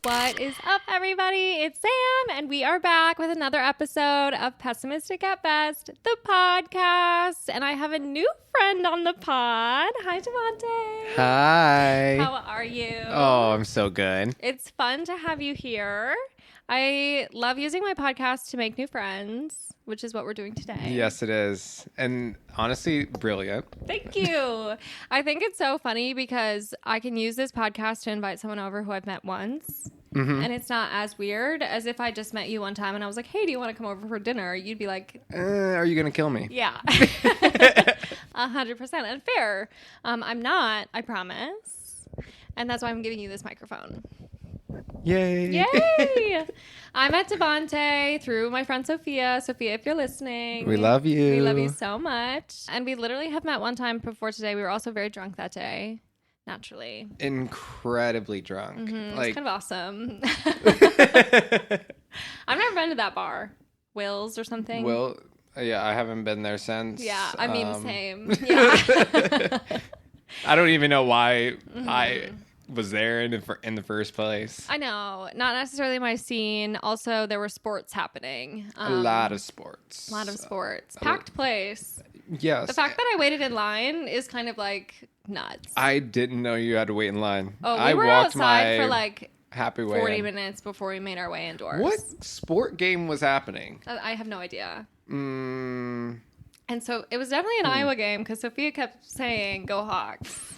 What is up, everybody? It's Sam, and we are back with another episode of Pessimistic at Best, the podcast. And I have a new friend on the pod. Hi, Devonte. Hi. How are you? Oh, I'm so good. It's fun to have you here. I love using my podcast to make new friends, which is what we're doing today. Yes, it is. And honestly, brilliant. Thank you. I think it's so funny because I can use this podcast to invite someone over who I've met once. Mm-hmm. And it's not as weird as if I just met you one time and I was like, hey, do you want to come over for dinner? You'd be like, are you going to kill me? Yeah. 100%. And fair. I'm not, I promise. And that's why I'm giving you this microphone. Yay. Yay. I met Devonte through my friend Sophia. Sophia, if you're listening. We love you. We love you so much. And we literally have met one time before today. We were also very drunk that day. Naturally. Incredibly drunk. Mm-hmm. It's kind of awesome. I've never been to that bar. Will's or something. Yeah, I haven't been there since. Yeah, I mean, same. Yeah. I don't even know why I was there in the first place. I know. Not necessarily my scene. Also, there were sports happening. A lot of sports. Packed place. Yes. The fact that I waited in line is kind of like nuts. I didn't know you had to wait in line. Oh, we were outside for like 40 minutes before we made our way indoors. What sport game was happening? I have no idea. And so it was definitely an Iowa game because Sophia kept saying, "Go Hawks."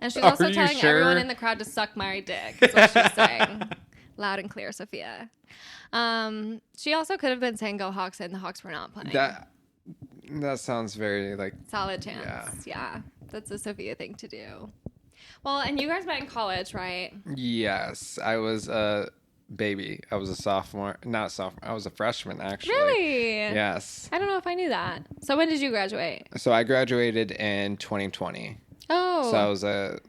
And she's also telling everyone in the crowd to suck my dick. Is what she's saying. Loud and clear, Sophia. She also could have been saying "Go Hawks" and the Hawks were not playing. That sounds very like solid chance. Yeah. That's a Sophia thing to do. Well, and you guys met in college, right? Yes. I was a baby. I was a sophomore. Not sophomore. I was a freshman, actually. Really? Yes. I don't know if I knew that. So when did you graduate? So I graduated in 2020. Oh. So I was a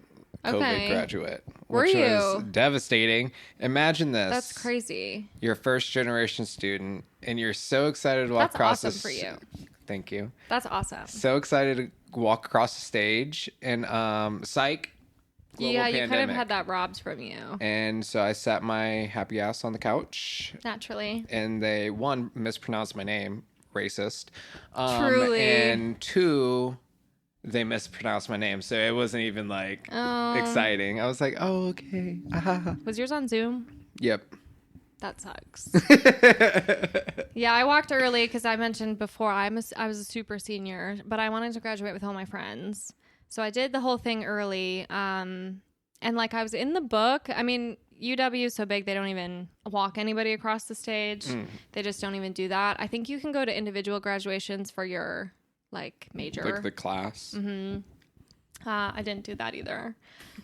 COVID graduate. Which was devastating. Imagine this. That's crazy. You're a first generation student and you're so excited to walk across That's awesome for you. Thank you. That's awesome. So excited to walk across the stage and psych. Yeah, you kind of had that robbed from you. And so I sat my happy ass on the couch. Naturally. And they, one, mispronounced my name. Racist. Truly. And two, they mispronounced my name. So it wasn't even like exciting. I was like, oh, okay. Was yours on Zoom? Yep. That sucks. Yeah, I walked early because I mentioned before I was a super senior, but I wanted to graduate with all my friends. So I did the whole thing early. And like I was in the book. I mean, UW is so big they don't even walk anybody across the stage. They just don't even do that. I think you can go to individual graduations for your like major. Like the class. Mm-hmm. I didn't do that either.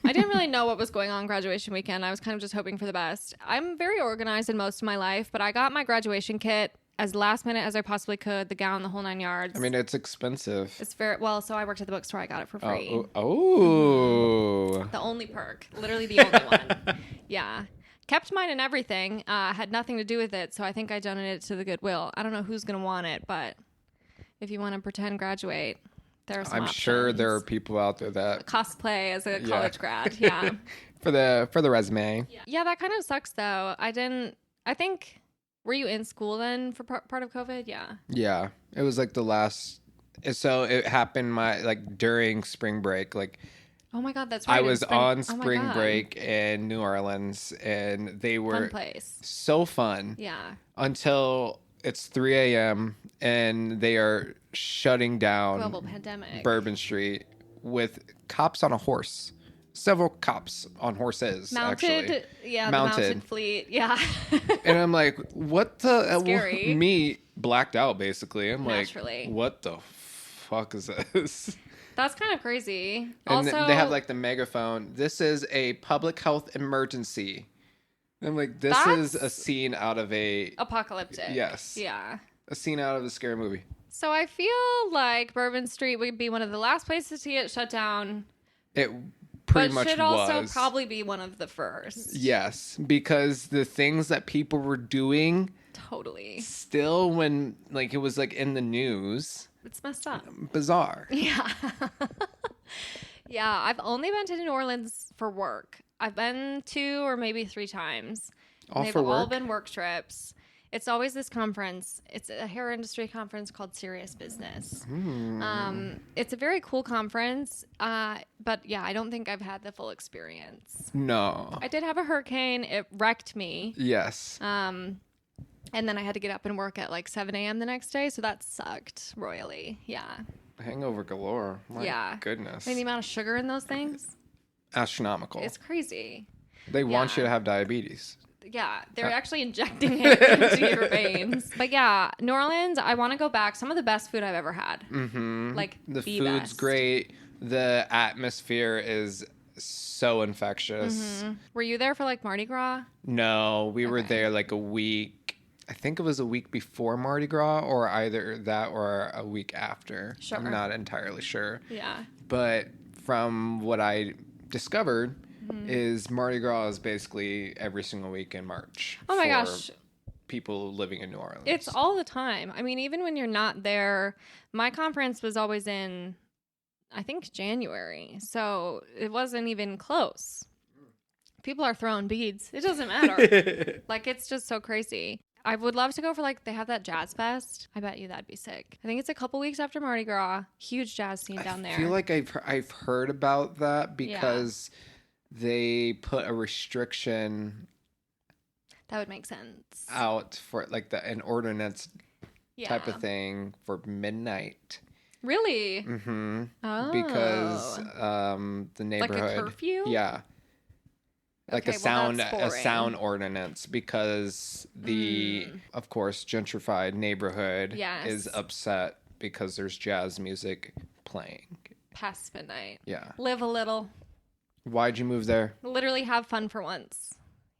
I didn't really know what was going on graduation weekend. I was kind of just hoping for the best. I'm very organized in most of my life, but I got my graduation kit as last minute as I possibly could, the gown, the whole 9 yards. I mean, it's expensive. It's very, well, so I worked at the bookstore. I got it for free. Oh. The only perk. Literally the only one. Yeah. Kept mine and everything. Had nothing to do with it, so I think I donated it to the Goodwill. I don't know who's going to want it, but if you want to pretend graduate, there's some options. Sure there are people out there that cosplay as a college grad. Yeah. for the resume. Yeah, that kind of sucks though. I think, were you in school then for part of COVID? Yeah. Yeah. It was like the last, so it happened during spring break. Like, oh my God, that's right. I was on spring break in New Orleans and they were fun place. So fun. Yeah. Until it's 3 a.m. and they are shutting down global pandemic Bourbon Street with cops on a horse. Several cops on horses, mounted, actually. Yeah, the mounted fleet, yeah. And I'm like, what the... Scary. Me blacked out, basically. I'm Naturally. Like, what the fuck is this? That's kind of crazy. And also, they have like the megaphone. This is a public health emergency. And I'm like, this is a scene out of a... apocalyptic. Yes. Yeah. A scene out of a scary movie. So I feel like Bourbon Street would be one of the last places to get shut down. It pretty much was. But should also probably be one of the first. Yes, because the things that people were doing Totally. Still, when like it was like in the news, It's messed up. bizarre. Yeah. Yeah, I've only been to New Orleans for work. I've been 2 or maybe 3 times. All They've for all work? been work trips. It's always this conference. It's a hair industry conference called Serious Business. It's a very cool conference, but yeah, I don't think I've had the full experience. No. I did have a hurricane. It wrecked me. Yes. And then I had to get up and work at like 7 a.m. the next day, so that sucked royally. Yeah. Hangover galore. My goodness. I mean, the amount of sugar in those things, Astronomical. it's crazy. They want you to have diabetes. Yeah, they're actually injecting it into your veins. But yeah, New Orleans, I want to go back. Some of the best food I've ever had. Mm-hmm. Like the food's best. great. The atmosphere is so infectious. Mm-hmm. Were you there for like Mardi Gras? No, we were there like a week. I think it was a week before Mardi Gras or either that or a week after. Sure. I'm not entirely sure. Yeah. But from what I discovered is Mardi Gras is basically every single week in March. Oh my for gosh. people living in New Orleans. It's all the time. I mean, even when you're not there, my conference was always in, I think, January. So it wasn't even close. People are throwing beads. It doesn't matter. Like, it's just so crazy. I would love to go for, like, they have that jazz fest. I bet you that'd be sick. I think it's a couple weeks after Mardi Gras. Huge jazz scene down there. I feel like I've heard about that because they put a restriction that would make sense. out for like an ordinance type of thing for midnight. Really? Mm-hmm. Oh. Because the neighborhood. Like a curfew? Yeah. Like Okay, a sound that's a boring. sound ordinance because the of course gentrified neighborhood is upset because there's jazz music playing. Past midnight. Yeah. Live a little. Why'd you move there? Literally have fun for once.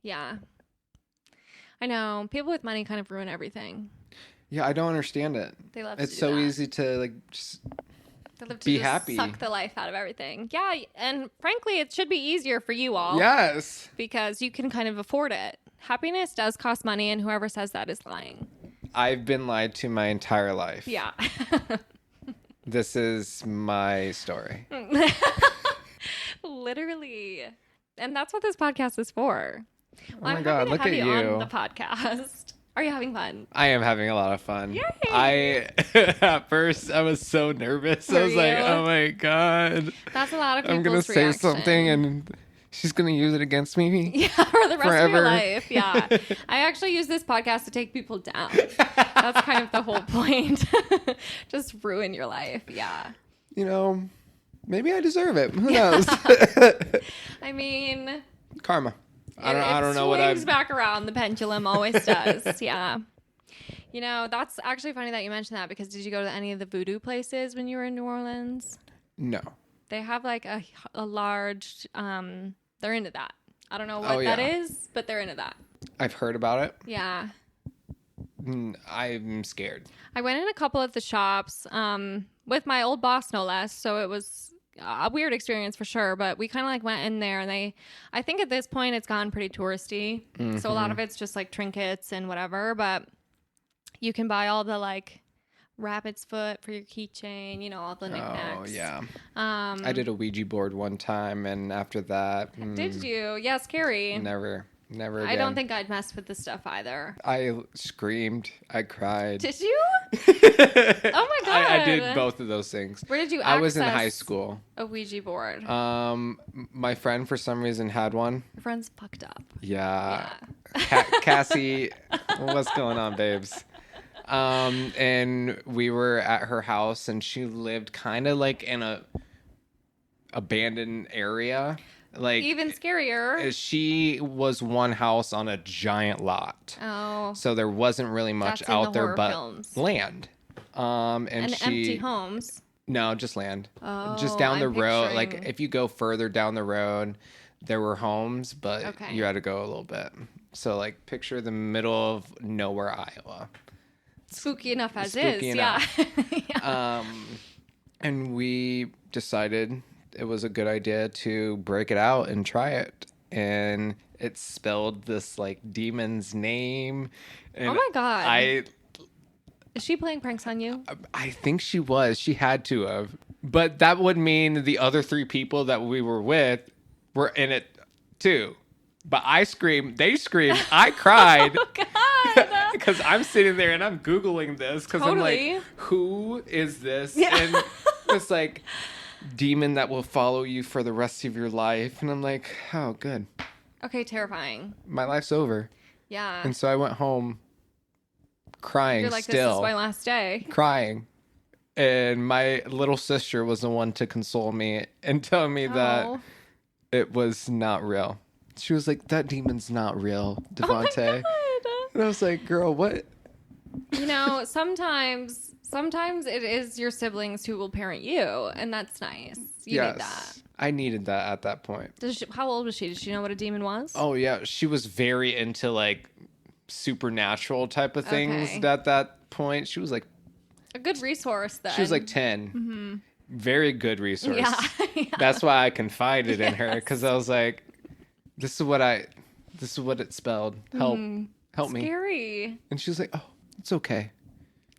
Yeah. I know. People with money kind of ruin everything. Yeah, I don't understand it. They love It's to do so that. easy to like just They love to be just happy. suck the life out of everything. Yeah, and frankly, it should be easier for you all. Yes. Because you can kind of afford it. Happiness does cost money, and whoever says that is lying. I've been lied to my entire life. Yeah. This is my story. Literally. And that's what this podcast is for. Oh my God, look at you. On the podcast. Are you having fun? I am having a lot of fun. Yay! At first I was so nervous. I was like, oh my God. That's a lot of people's I'm going to say something and she's going to use it against me. Yeah, for the rest forever. of your life. Yeah. I actually use this podcast to take people down. That's kind of the whole point. Just ruin your life. Yeah. You know, maybe I deserve it. Who knows? I mean, Karma. I don't know what It swings back around. The pendulum always does. Yeah. You know, that's actually funny that you mentioned that because did you go to any of the voodoo places when you were in New Orleans? No. They have like a large, they're into that. I don't know what that is, but they're into that. I've heard about it. Yeah. I'm scared. I went in a couple of the shops with my old boss, no less. So it was a weird experience for sure. But we kind of like went in there and I think at this point it's gone pretty touristy. Mm-hmm. So a lot of it's just like trinkets and whatever. But you can buy all the like rabbit's foot for your keychain, you know, all the knickknacks. Oh, yeah. I did a Ouija board one time. And after that. Did you? Yeah, scary. Never again. I don't think I'd mess with this stuff either. I screamed. I cried. Did you? Oh my God. I did both of those things. Where did you I was in access high school. a Ouija board? My friend for some reason had one. Your friend's fucked up. Yeah. Cassie, what's going on, babes? And we were at her house and she lived kind of like in a abandoned area. Like even scarier. She was one house on a giant lot. Oh. So there wasn't really much That's in out the there horror but films. land. And empty homes. No, just land. Oh, just down the I'm road. picturing- Like if you go further down the road, there were homes, but Okay. you had to go a little bit. So like picture the middle of nowhere, Iowa. Spooky enough as Spooky is. enough. Yeah. And we decided it was a good idea to break it out and try it. and it spelled this like demon's name. And Oh my God. I Is she playing pranks on you? think she was. She had to have. But that would mean the other 3 people that we were with were in it too. But I screamed, they screamed, I cried. Oh God. Because I'm sitting there and I'm Googling this because Totally. I'm like, who is this? Yeah. And it's like, demon that will follow you for the rest of your life. And I'm like, oh, good. Okay, terrifying. My life's over. Yeah. And so I went home crying You're like, still. this is my last day. Crying. And my little sister was the one to console me and tell me that Oh. it was not real. She was like, that demon's not real, Devonte. Oh my God. And I was like, girl, what? You know, sometimes it is your siblings who will parent you, and that's nice. You need that. I needed that at that point. How old was she? Did she know what a demon was? Oh, yeah. She was very into like supernatural type of things Okay. at that point. She was like, A good resource, then. she was like 10. Mm-hmm. Very good resource. Yeah. That's why I confided in her, because I was like, this is what it spelled. Help me. Scary. And she was like, oh, it's okay.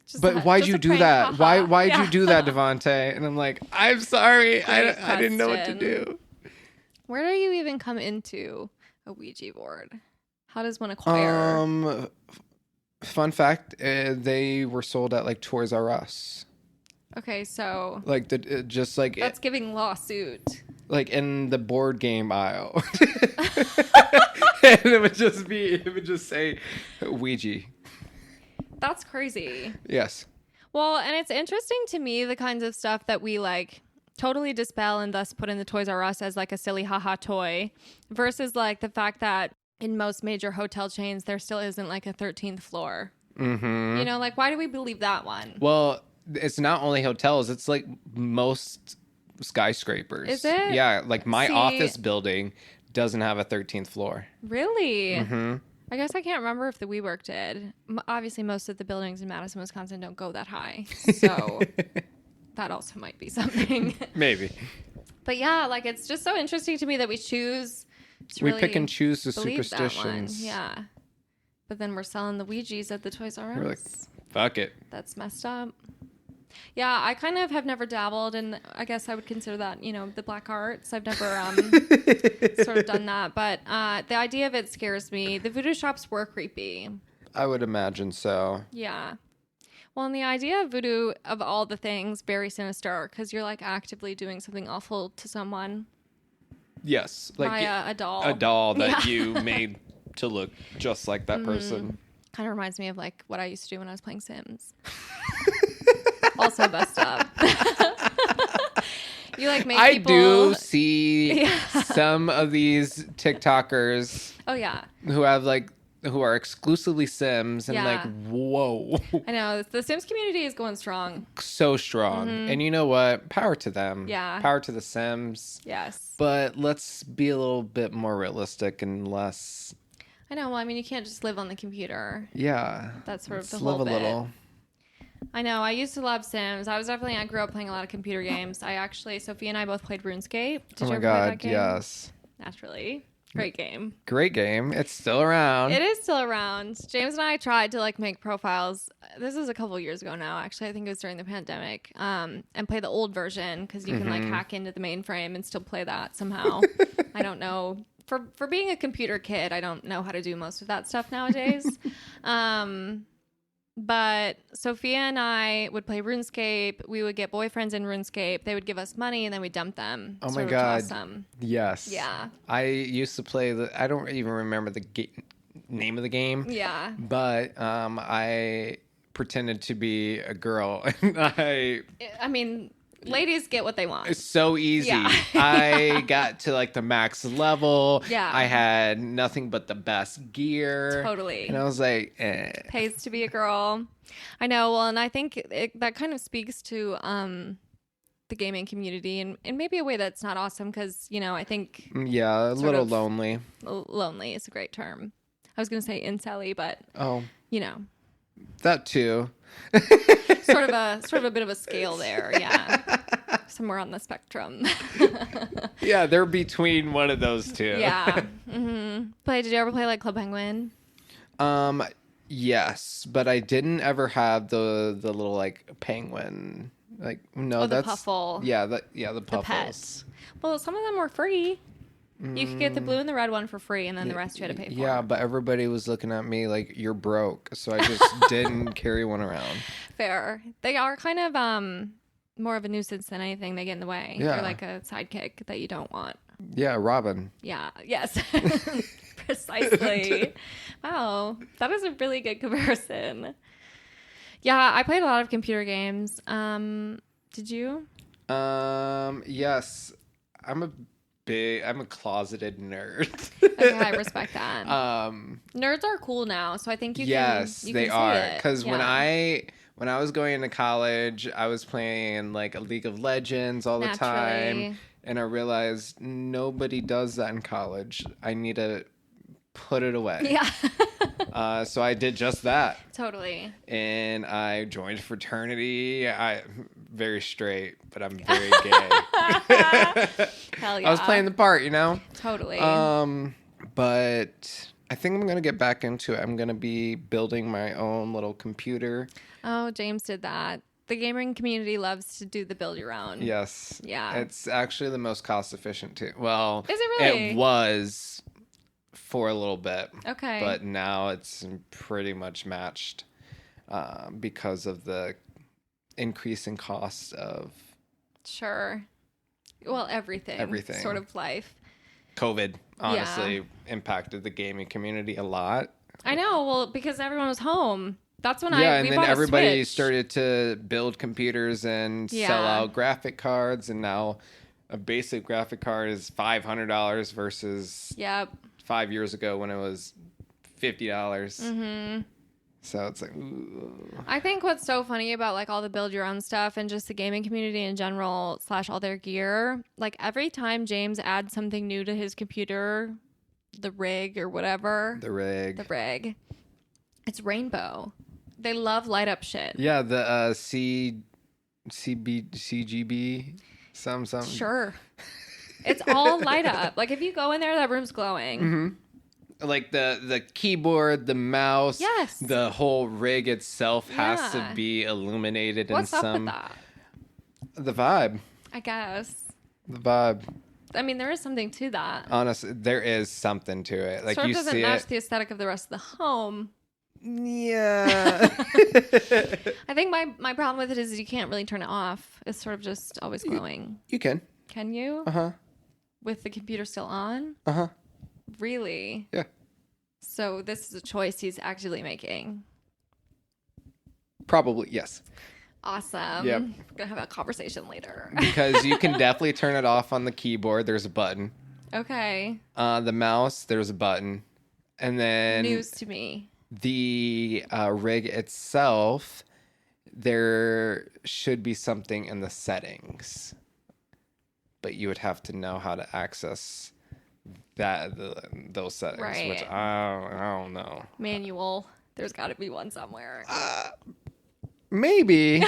Just But why'd just you a do prank, that? haha. Why'd Yeah. you do that, Devonte? And I'm like, I'm sorry. Great I didn't know what to question. do. Where do you even come into a Ouija board? How does one acquire? Fun fact, they were sold at like Toys R Us. Okay, so Like just like that's giving lawsuit. like in the board game aisle. And it would just say Ouija. That's crazy. Yes. Well, and it's interesting to me the kinds of stuff that we like totally dispel and thus put in the Toys R Us as like a silly haha toy versus like the fact that in most major hotel chains there still isn't like a 13th floor. Mm-hmm. You know, like why do we believe that one? Well, it's not only hotels, it's like most skyscrapers. Is it? Yeah, like my See- office building doesn't have a 13th floor. Really? Mm-hmm. I guess I can't remember if the WeWork did. Obviously, most of the buildings in Madison, Wisconsin don't go that high. So that also might be something. Maybe. But yeah, like it's just so interesting to me that we choose to We really pick and choose the believe that one. superstitions. Yeah. But then we're selling the Ouijas at the Toys R Us. We're like, fuck it. That's messed up. Yeah, I kind of have never dabbled, and I guess I would consider that, you know, the black arts. I've never sort of done that, but the idea of it scares me. The voodoo shops were creepy. I would imagine so. Yeah. Well, and the idea of voodoo, of all the things, very sinister, because you're like actively doing something awful to someone Yes. Like via a doll. a doll that Yeah. you made to look just like that person. Kind of reminds me of like what I used to do when I was playing Sims. Also messed up. You like make I people... do see Yeah. some of these TikTokers Oh yeah, who are exclusively Sims and Yeah. like, whoa, I know. The Sims community is going strong. so strong. And you know what? Power to them. Mm-hmm. Yeah. Power to the Sims. Yes. But let's be a little bit more realistic and less. I know. Well, I mean, you can't just live on the computer. Yeah. That's sort of let's the whole live a bit. little. I know. I used to love Sims. I grew up playing a lot of computer games. Sophie and I both played RuneScape. Did Oh you my ever play that God. game? Yes. Naturally. Great game. Great game. It's still around. It is still around. James and I tried to like make profiles. This is a couple years ago now, actually. I think it was during the pandemic. And play the old version because you can like hack into the mainframe and still play that somehow. I don't know. For being a computer kid, I don't know how to do most of that stuff nowadays. But Sophia and I would play RuneScape. We would get boyfriends in RuneScape. They would give us money and then we'd dump them. Oh my Sort of God. Awesome. Yes. Yeah. I used to play I don't even remember the name of the game. Yeah. But I pretended to be a girl. And I mean, ladies get what they want. it's so easy. Yeah. I got to like the max level. Yeah. I had nothing but the best gear. Totally. And I was like, eh. Pays to be a girl. I know. Well, and I think that kind of speaks to the gaming community and maybe a way that's not awesome because, you know, I think Yeah, a Sort little of. lonely. lonely is a great term. I was going to say incel-y, but, Oh, you know, that too. sort of a bit of a scale there. Yeah. somewhere on the spectrum. Yeah, they're between one of those two. Yeah. Did you ever play like Club Penguin? Yes, but I didn't ever have the little like penguin. Like no, The that's puffle. Yeah, the The puffles. pets. Well, some of them were free. You could get the blue and the red one for free, and then the rest you had to pay for. Yeah, but everybody was looking at me like you're broke, so I just didn't carry one around. Fair. They are kind of more of a nuisance than anything. They get in the way. Yeah. They're like a sidekick that you don't want. Yeah, Robin. Yeah. Yes. Precisely. Wow. That is a really good comparison. Yeah, I played a lot of computer games. Did you? Yes. I'm a closeted nerd. Okay, I respect that. Nerds are cool now, so I think you yes, can. they are. Because yeah. when I was going into college, I was playing like a League of Legends all the time, and I realized nobody does that in college. I need to put it away. Yeah. So I did just that. Totally. And I joined a fraternity. Very straight, but I'm very gay. Hell yeah. I was playing the part, you know? Totally. But I think I'm going to get back into it. I'm going to be building my own little computer. Oh, James did that. The gaming community loves to do the build your own. Yes. Yeah. It's actually the most cost efficient too. Well, is it really? It was for a little bit. Okay. But now it's pretty much matched because of the increasing cost of sure. Well, everything. Sort of life. COVID honestly impacted the gaming community a lot. I know. Well, because everyone was home. That's when and then everybody Switch. started to build computers and sell out graphic cards, and now a basic graphic card is $500 versus 5 years ago when it was $50. Mm-hmm. So it's like, ooh. I think what's so funny about like all the build your own stuff and just the gaming community in general / all their gear, like every time James adds something new to his computer, the rig or whatever, The rig, it's rainbow. They love light up shit. Yeah, the CGB, something. Sure. It's all light up. Like if you go in there, that room's glowing. Mm-hmm. Like the keyboard, the mouse, yes, the whole rig itself has to be illuminated. What's in up some with that? The vibe. I guess. The vibe. I mean, there is something to that. Honestly, there is something to it. Like sort of you doesn't see match the aesthetic of the rest of the home. Yeah. I think my problem with it is you can't really turn it off. It's sort of just always glowing. You can. Can you? Uh-huh. With the computer still on? Uh-huh. Really? Yeah. So this is a choice he's actively making. Probably, yes. Awesome. Yep. We're gonna have a conversation later. Because you can definitely turn it off on the keyboard. There's a button. Okay. The mouse, there's a button. And then news to me. The rig itself, there should be something in the settings, but you would have to know how to access those settings, right. Which I don't know. Manual. There's got to be one somewhere. Maybe.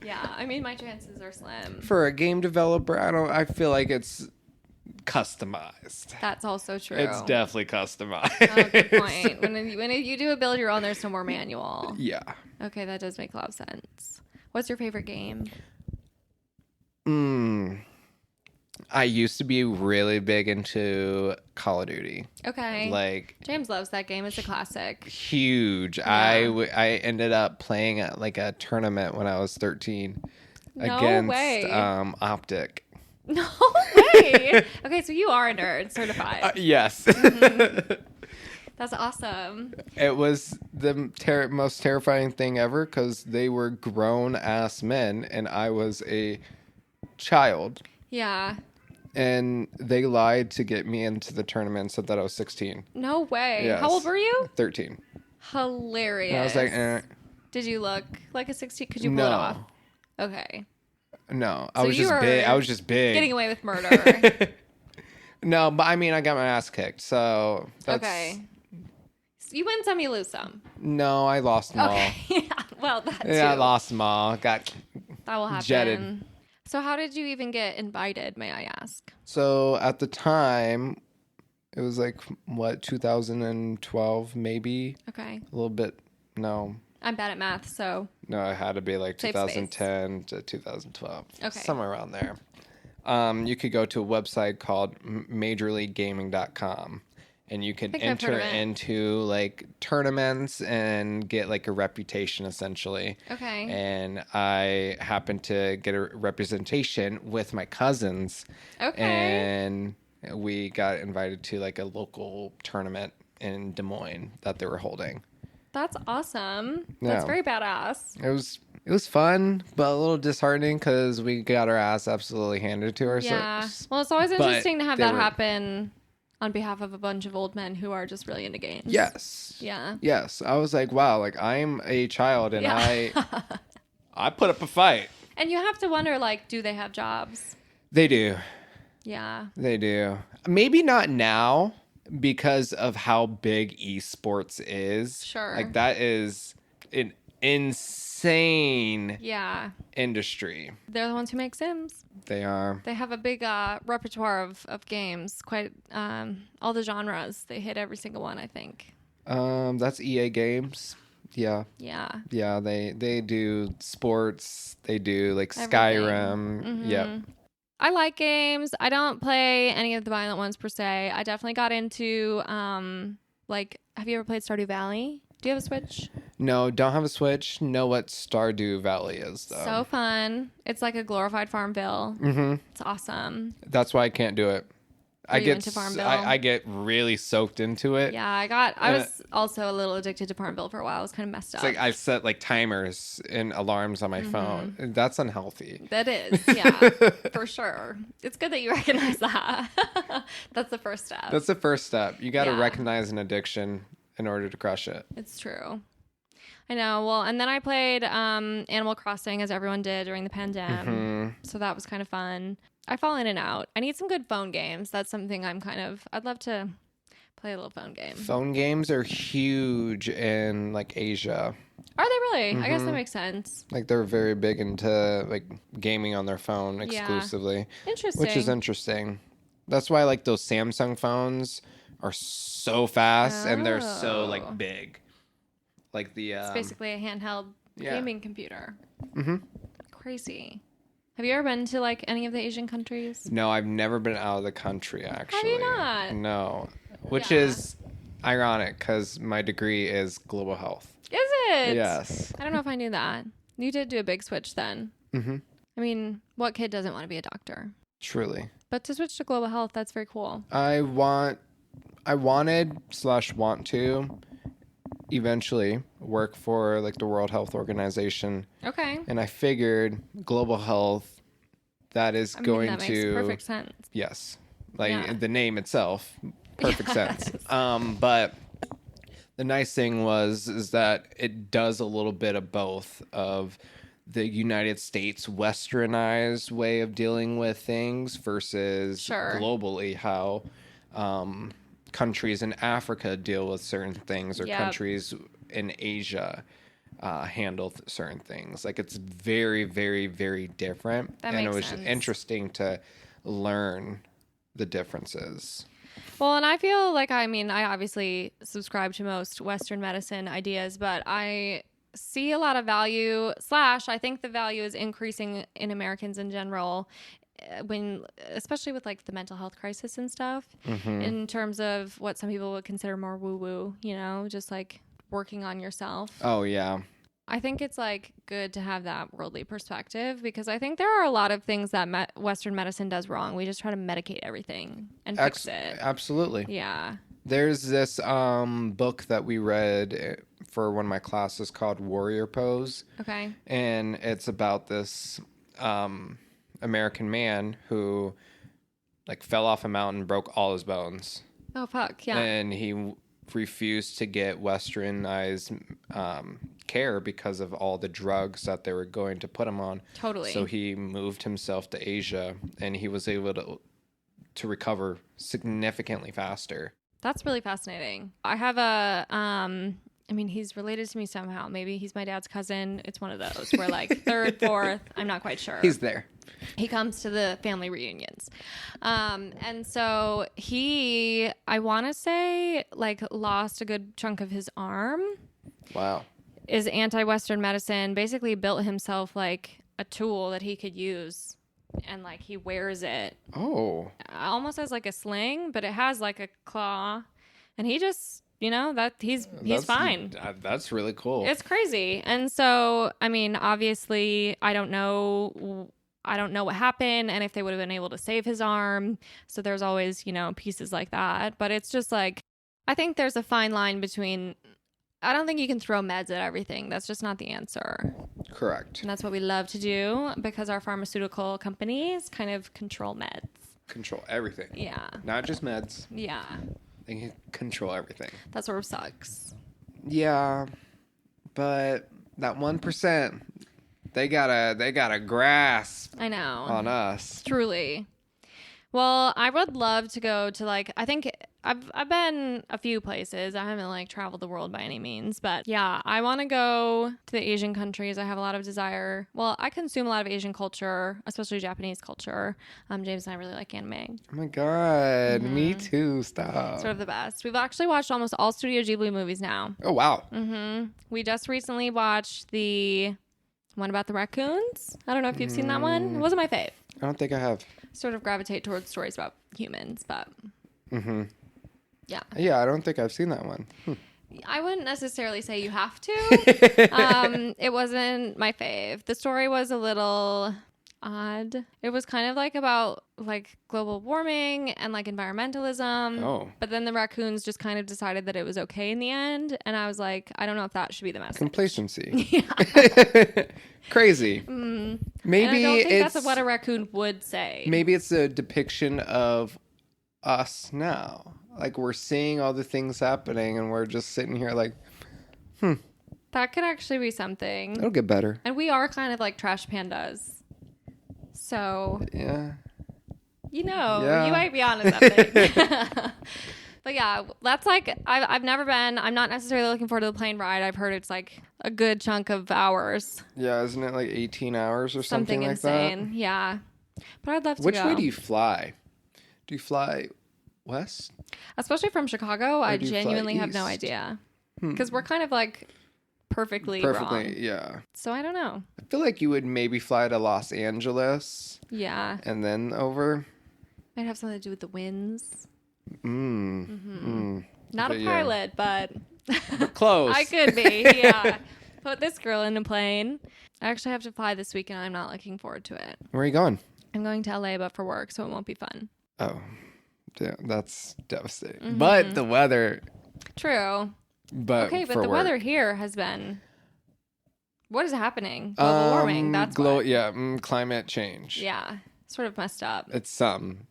Yeah, I mean my chances are slim. For a game developer, I feel like it's customized. That's also true. It's definitely customized. Oh, good point. When you do a build your own, there's no more manual. Yeah. Okay, that does make a lot of sense. What's your favorite game? I used to be really big into Call of Duty. Okay. Like James loves that game. It's a classic. Huge. Yeah. I ended up playing at like a tournament when I was 13 against Optic. No way. Okay, so you are a nerd, certified. Yes. Mm-hmm. That's awesome. It was the most terrifying thing ever because they were grown-ass men and I was a child. Yeah. And they lied to get me into the tournament and said that I was 16. No way. Yes. How old were you? 13. Hilarious. And I was like, Did you look like a 16? Could you pull it off? Okay. No, I was just big. I was just big. Getting away with murder. No, but I mean, I got my ass kicked, so that's... Okay. So you win some, you lose some. No, I lost them all. Yeah, well, that too. Yeah, I lost them all. That will happen. Jetted. So how did you even get invited, may I ask? So at the time, it was like, 2012 maybe? Okay. A little bit, no. I'm bad at math, so. No, it had to be like Safe 2010 to 2012. Okay. Somewhere around there. You could go to a website called majorleaguegaming.com. And you can enter into like tournaments and get like a reputation essentially. Okay. And I happened to get a representation with my cousins. Okay. And we got invited to like a local tournament in Des Moines that they were holding. That's awesome. That's very badass. It was fun, but a little disheartening because we got our ass absolutely handed to ourselves. Yeah. Well, it's always interesting to have that happen on behalf of a bunch of old men who are just really into games. Yes. Yeah. Yes. I was like, wow, like I'm a child and I put up a fight. And you have to wonder, like, do they have jobs? They do. Yeah. They do. Maybe not now because of how big esports is. Sure. Like that is an insane industry. They're the ones who make Sims. They are. They have a big repertoire of games, quite all the genres. They hit every single one, I think. That's EA Games. Yeah. Yeah. Yeah, they do sports. They do like Everything. Skyrim. Mm-hmm. Yep. I like games. I don't play any of the violent ones per se. I definitely got into like, have you ever played Stardew Valley? Do you have a Switch? No, don't have a Switch. Know what Stardew Valley is, though. So fun. It's like a glorified Farmville. Mm-hmm. It's awesome. That's why I can't do it. Are you into Farmville? I get really soaked into it. Yeah, I was also a little addicted to Farmville for a while. I was kind of messed up. It's like I set like timers and alarms on my phone. That's unhealthy. That is, yeah, for sure. It's good that you recognize that. That's the first step. That's the first step. You got to recognize an addiction in order to crush it. It's true. I know. Well, and then I played Animal Crossing as everyone did during the pandemic. Mm-hmm. So that was kind of fun. I fall in and out. I need some good phone games. That's something I'd love to play a little phone game. Phone games are huge in like Asia. Are they really? Mm-hmm. I guess that makes sense. Like they're very big into like gaming on their phone exclusively. Yeah. Interesting. Which is interesting. That's why like those Samsung phones are so fast and they're so like big. Like the it's basically a handheld gaming computer. Mm-hmm. Crazy. Have you ever been to like any of the Asian countries? No, I've never been out of the country actually. Have you not? No. Which is ironic because my degree is global health. Is it? Yes. I don't know if I knew that. You did do a big switch then. Mm-hmm. I mean, what kid doesn't want to be a doctor? Truly. But to switch to global health, that's very cool. I wanted / want to eventually work for like the World Health Organization. Okay. And I figured global health, that is going that to makes perfect sense. Yes. Like the name itself, perfect sense. But the nice thing is that it does a little bit of both of the United States westernized way of dealing with things versus globally how countries in Africa deal with certain things or countries in Asia handle certain things. Like it's very, very, very different. That and makes it was sense. interesting to learn the differences. Well, and I feel like, I obviously subscribe to most Western medicine ideas, but I see a lot of value / I think the value is increasing in Americans in general especially with like the mental health crisis and stuff, in terms of what some people would consider more woo-woo, just like working on yourself. Oh, yeah. I think it's like good to have that worldly perspective because I think there are a lot of things that Western medicine does wrong. We just try to medicate everything and fix it. Absolutely. Yeah. There's this book that we read for one of my classes called Warrior Pose. Okay. And it's about this American man who like fell off a mountain, broke all his bones. Oh, fuck. Yeah. And he refused to get westernized care because of all the drugs that they were going to put him on. Totally. So he moved himself to Asia and he was able to recover significantly faster. That's really fascinating. I have a I mean, he's related to me somehow. Maybe he's my dad's cousin. It's one of those. We're like third, fourth. I'm not quite sure. He's there. He comes to the family reunions. And so he, I want to say, like, lost a good chunk of his arm. Wow. Is anti-Western medicine. Basically built himself, like, a tool that he could use. And, like, he wears it. Oh. Almost as, like, a sling, but it has, like, a claw. And he just... You know, that he's fine. That's really cool. It's crazy. And so, I mean, obviously, I don't know what happened and if they would have been able to save his arm. So there's always, you know, pieces like that. But it's just like, I think there's a fine line between, I don't think you can throw meds at everything. That's just not the answer. Correct. And that's what we love to do because our pharmaceutical companies kind of control meds. Control everything. Yeah. Not just meds. Yeah. They can control everything. That sort of sucks. Yeah, but that 1%, they gotta grasp. I know. On us. Truly. Well, I would love to go to, like, I think I've been a few places. I haven't, like, traveled the world by any means. But, yeah, I want to go to the Asian countries. I have a lot of desire. Well, I consume a lot of Asian culture, especially Japanese culture. James and I really like anime. Oh, my God. Mm-hmm. Me too. Stop. Sort of the best. We've actually watched almost all Studio Ghibli movies now. Oh, wow. Mm-hmm. We just recently watched the one about the raccoons. I don't know if you've seen that one. It wasn't my fave. I don't think I have. Sort of gravitate towards stories about humans, but yeah. Yeah, I don't think I've seen that one. I wouldn't necessarily say you have to. It wasn't my fave. The story was a little odd. It was kind of like about like global warming and like environmentalism. Oh. But then the raccoons just kind of decided that it was okay in the end. And I was like, I don't know if that should be the message. Complacency. Yeah. Crazy. Maybe and I don't think it's that's what a raccoon would say. Maybe it's a depiction of us now. Like we're seeing all the things happening and we're just sitting here like, That could actually be something. It'll get better. And we are kind of like trash pandas. So, yeah. You might be onto something. But yeah, that's like, I've never been. I'm not necessarily looking forward to the plane ride. I've heard it's like a good chunk of hours. Yeah, isn't it like 18 hours or something like insane. that? Yeah. But I'd love to Which go. way do you fly? Do you fly west? Especially from Chicago, I genuinely have no east? idea. Because we're kind of like perfectly wrong. Yeah. So I don't know. I feel like you would maybe fly to Los Angeles. Yeah. And then over. Might have something to do with the winds. Not but a pilot, but close. I could be. Yeah. Put this girl in a plane. I actually have to fly this week, and I'm not looking forward to it. Where are you going? I'm going to LA, but for work, so it won't be fun. Oh, yeah, that's devastating. But the weather. True. But okay, but the weather here has been. What is happening? Global warming. That's what. Yeah, climate change. Yeah, sort of messed up. It's something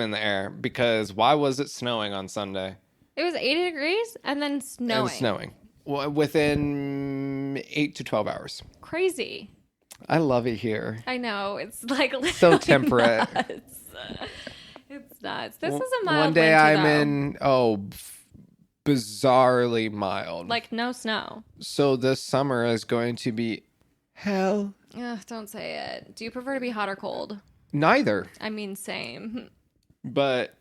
in the air because why was it snowing on Sunday? It was 80 degrees and then snowing. And snowing. Well, within 8 to 12 hours. Crazy. I love it here. I know. It's like so temperate. Nuts. It's nuts. This is a mild one day winter, I'm though. in bizarrely mild. Like no snow. So this summer is going to be hell. Ugh, don't say it. Do you prefer to be hot or cold? Neither. I mean, same. But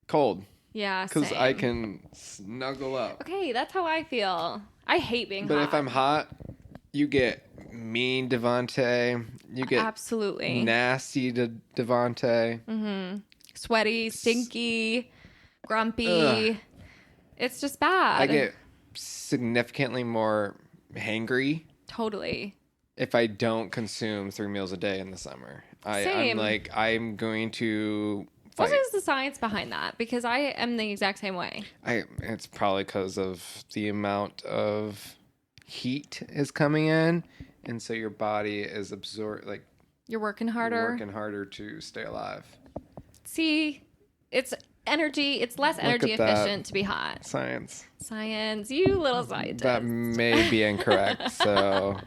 cold. Yeah, because I can snuggle up. Okay, that's how I feel. I hate being hot. But if I'm hot, you get mean DeVonte. You get absolutely nasty DeVonte. Sweaty, stinky, grumpy. Ugh. It's just bad. I get significantly more hangry. Totally. If I don't consume 3 meals a day in the summer. Same. I'm going to fight. What is the science behind that? Because I am the exact same way. It's probably because of the amount of heat is coming in. And so your body is you're working harder. You're working harder to stay alive. See, it's energy. It's less energy efficient to be hot. Science. You little scientist. That may be incorrect. So,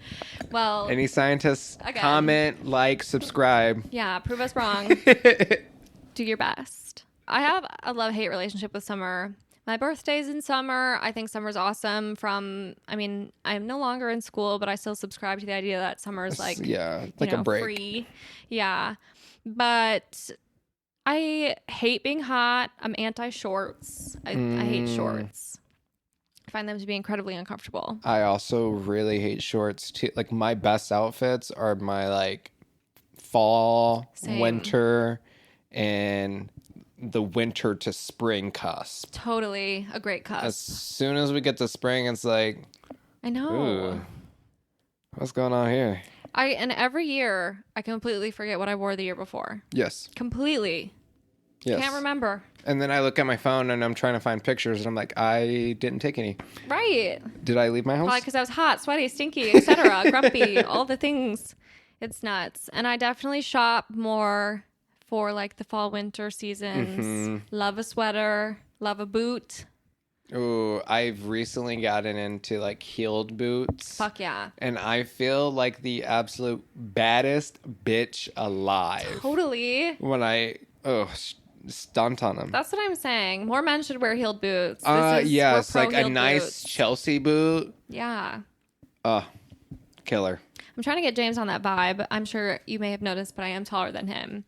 well, any scientists, comment, subscribe. Yeah, prove us wrong. Do your best. I have a love-hate relationship with summer. My birthday's in summer. I think summer's awesome I'm no longer in school, but I still subscribe to the idea that summer is like, like a break. Free. Yeah. But I hate being hot. I'm anti-shorts. I hate shorts. I find them to be incredibly uncomfortable. I also really hate shorts too. Like my best outfits are my like fall, winter, and the winter to spring cusp. Totally a great cusp. As soon as we get to spring, it's like, I know. Ooh, what's going on here? And every year I completely forget what I wore the year before. Yes. Completely. Yes. Can't remember. And then I look at my phone and I'm trying to find pictures and I'm like, I didn't take any. Right. Did I leave my house? Probably because I was hot, sweaty, stinky, etc., grumpy, all the things. It's nuts. And I definitely shop more for like the fall, winter seasons. Mm-hmm. Love a sweater. Love a boot. Ooh, I've recently gotten into like heeled boots. Fuck yeah. And I feel like the absolute baddest bitch alive. Totally. When I stunt on them. That's what I'm saying. More men should wear heeled boots. Yes, like a nice boots. Chelsea boot. Yeah. Killer. I'm trying to get James on that vibe. I'm sure you may have noticed, but I am taller than him.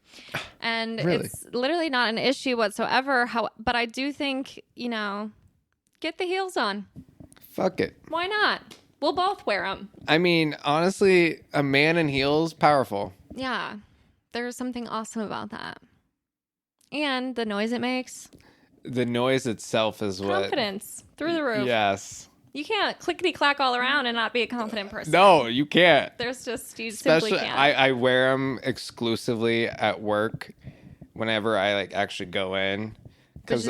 And really? It's literally not an issue whatsoever. But I do think, get the heels on. Fuck it. Why not? We'll both wear them. I mean, honestly, a man in heels, powerful. Yeah. There's something awesome about that. And the noise it makes. The noise itself is confidence through the roof. Yes. You can't clickety-clack all around and not be a confident person. No, you can't. You simply can't. I wear them exclusively at work whenever I like actually go in. Because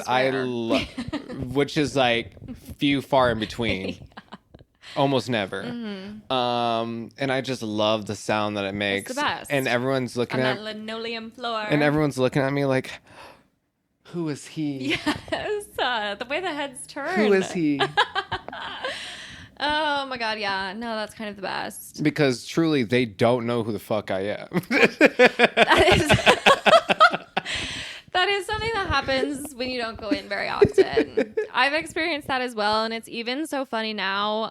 which is like few far in between. Yeah. Almost never. Mm-hmm. And I just love the sound that it makes. It's the best. And everyone's looking at that linoleum floor. And everyone's looking at me like, who is he? Yes, the way the heads turn. Who is he? Oh my god, yeah. No, that's kind of the best. Because truly, they don't know who the fuck I am. That is something that happens when you don't go in very often. I've experienced that as well, and it's even so funny now.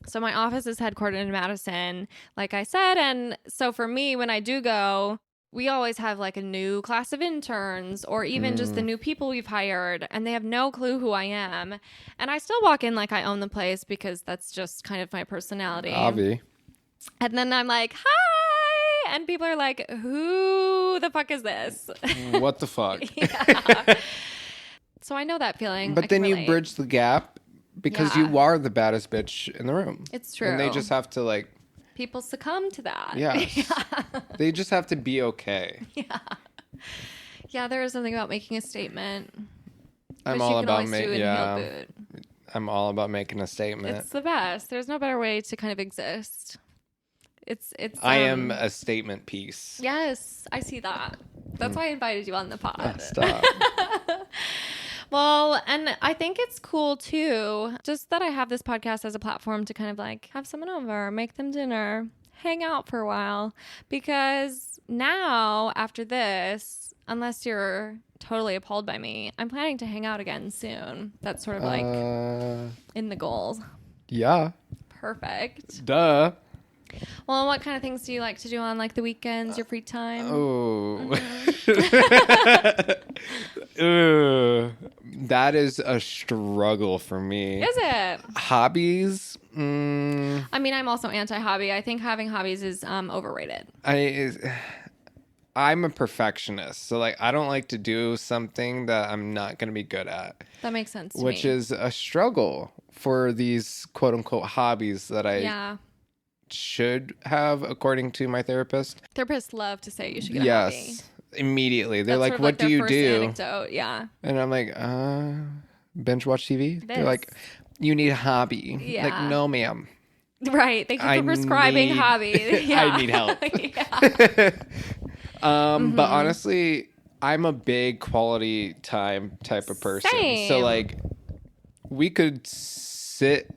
So my office is headquartered in Madison, like I said, and so for me, when I do go, we always have like a new class of interns or even just the new people we've hired, and they have no clue who I am. And I still walk in like I own the place because that's just kind of my personality. Obvi. And then I'm like, hi! And people are like, who the fuck is this? What the fuck? Yeah. So I know that feeling. But then you bridge the gap because you are the baddest bitch in the room. It's true. And they just have to like... People succumb to that. Yes. Yeah. They just have to be okay. Yeah. Yeah, there is something about making a statement. I'm all about I'm all about making a statement. It's the best. There's no better way to kind of exist. It's I am a statement piece. Yes, I see that. That's why I invited you on the pod. Stop. Well, and I think it's cool too, just that I have this podcast as a platform to kind of like have someone over, make them dinner, hang out for a while. Because now, after this, unless you're totally appalled by me, I'm planning to hang out again soon. That's sort of like in the goals. Yeah. Perfect. Duh. Well, what kind of things do you like to do on like the weekends, your free time? That is a struggle for me. Is it? Hobbies? I mean, I'm also anti-hobby. I think having hobbies is overrated. I'm a perfectionist. So like I don't like to do something that I'm not going to be good at. That makes sense to me. Which is a struggle for these quote unquote hobbies that I should have, according to my therapist. Therapists love to say you should get a hobby. Yes, immediately. They're like, what do you do? Anecdote. Yeah. And I'm like, binge watch TV? They're like, you need a hobby. Yeah. Like, no, ma'am. Right. Thank you for prescribing hobby. Yeah. I need help. But honestly, I'm a big quality time type of person. Same. So like, we could sit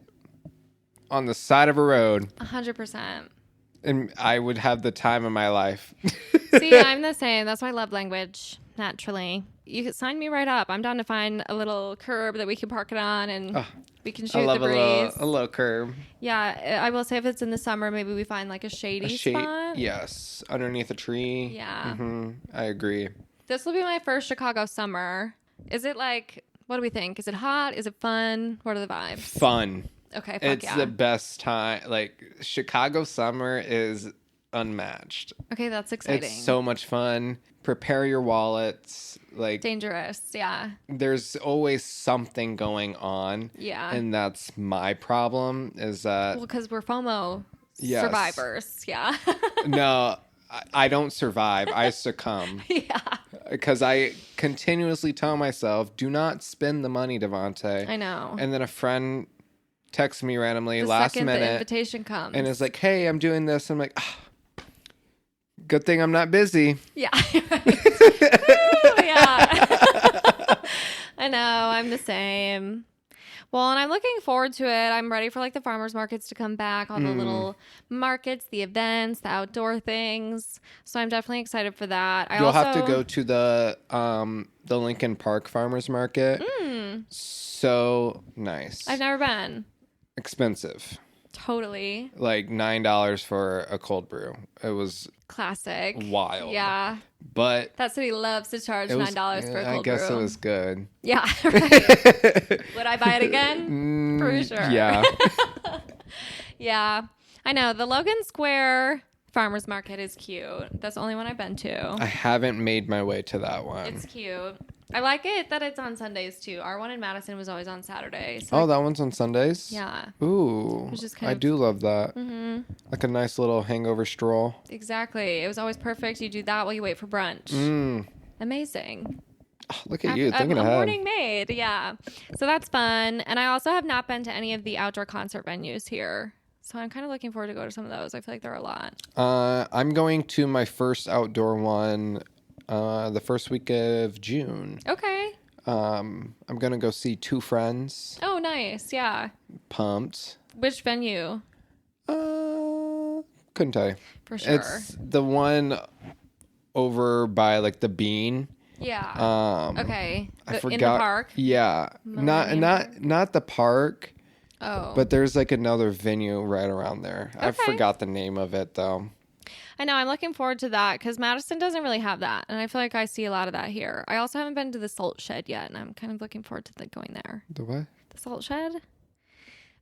on the side of a road. 100%. And I would have the time of my life. See, I'm the same. That's my love language, naturally. you can sign me right up. I'm down to find a little curb that we can park it on and we can shoot the breeze. A little curb. Yeah, I will say if it's in the summer, maybe we find like a shady spot. Yes, underneath a tree. Yeah. I agree. This will be my first Chicago summer. Is it like, what do we think? Is it hot? Is it fun? What are the vibes? Fun. Okay, it's the best time. Like, Chicago summer is unmatched. Okay, that's exciting. It's so much fun. Prepare your wallets. Like, dangerous, yeah. There's always something going on. Yeah. And that's my problem is that... Well, because we're FOMO survivors, yeah. No, I don't survive. I succumb. Yeah. Because I continuously tell myself, do not spend the money, Devonte. I know. And then a friend texts me randomly the last second minute. The invitation comes. And is like, hey, I'm doing this. I'm like, good thing I'm not busy. Yeah. Yeah. I know. I'm the same. Well, and I'm looking forward to it. I'm ready for like the farmers markets to come back, all the little markets, the events, the outdoor things. So I'm definitely excited for that. You'll have to go to the Lincoln Park Farmers Market. So nice. I've never been. Expensive. Totally. Like $9 for a cold brew. It was classic. Wild. Yeah. But that city loves to charge $9 for a cold brew. I guess it was good. Yeah. Right. Would I buy it again? For sure. Yeah. Yeah. I know. The Logan Square Farmers Market is cute. That's the only one I've been to. I haven't made my way to that one. It's cute. I like it that it's on Sundays too. Our one in Madison was always on Saturdays. So that one's on Sundays? Yeah. Ooh. I do love that. Mm-hmm. Like a nice little hangover stroll. Exactly. It was always perfect. You do that while you wait for brunch. Amazing. Oh, look at you thinking ahead. Morning maid. Yeah. So that's fun. And I also have not been to any of the outdoor concert venues here. So I'm kind of looking forward to go to some of those. I feel like there are a lot. I'm going to my first outdoor one the first week of June. Okay. I'm going to go see Two Friends. Oh, nice. Yeah. Pumped. Which venue? Couldn't tell you. For sure. It's the one over by like the Bean. Yeah. Okay. I forgot. In the park? Yeah. Not the park. Oh. But there's like another venue right around there. Okay. I forgot the name of it though. I know. I'm looking forward to that because Madison doesn't really have that. And I feel like I see a lot of that here. I also haven't been to the Salt Shed yet. And I'm kind of looking forward to going there. The what? The Salt Shed.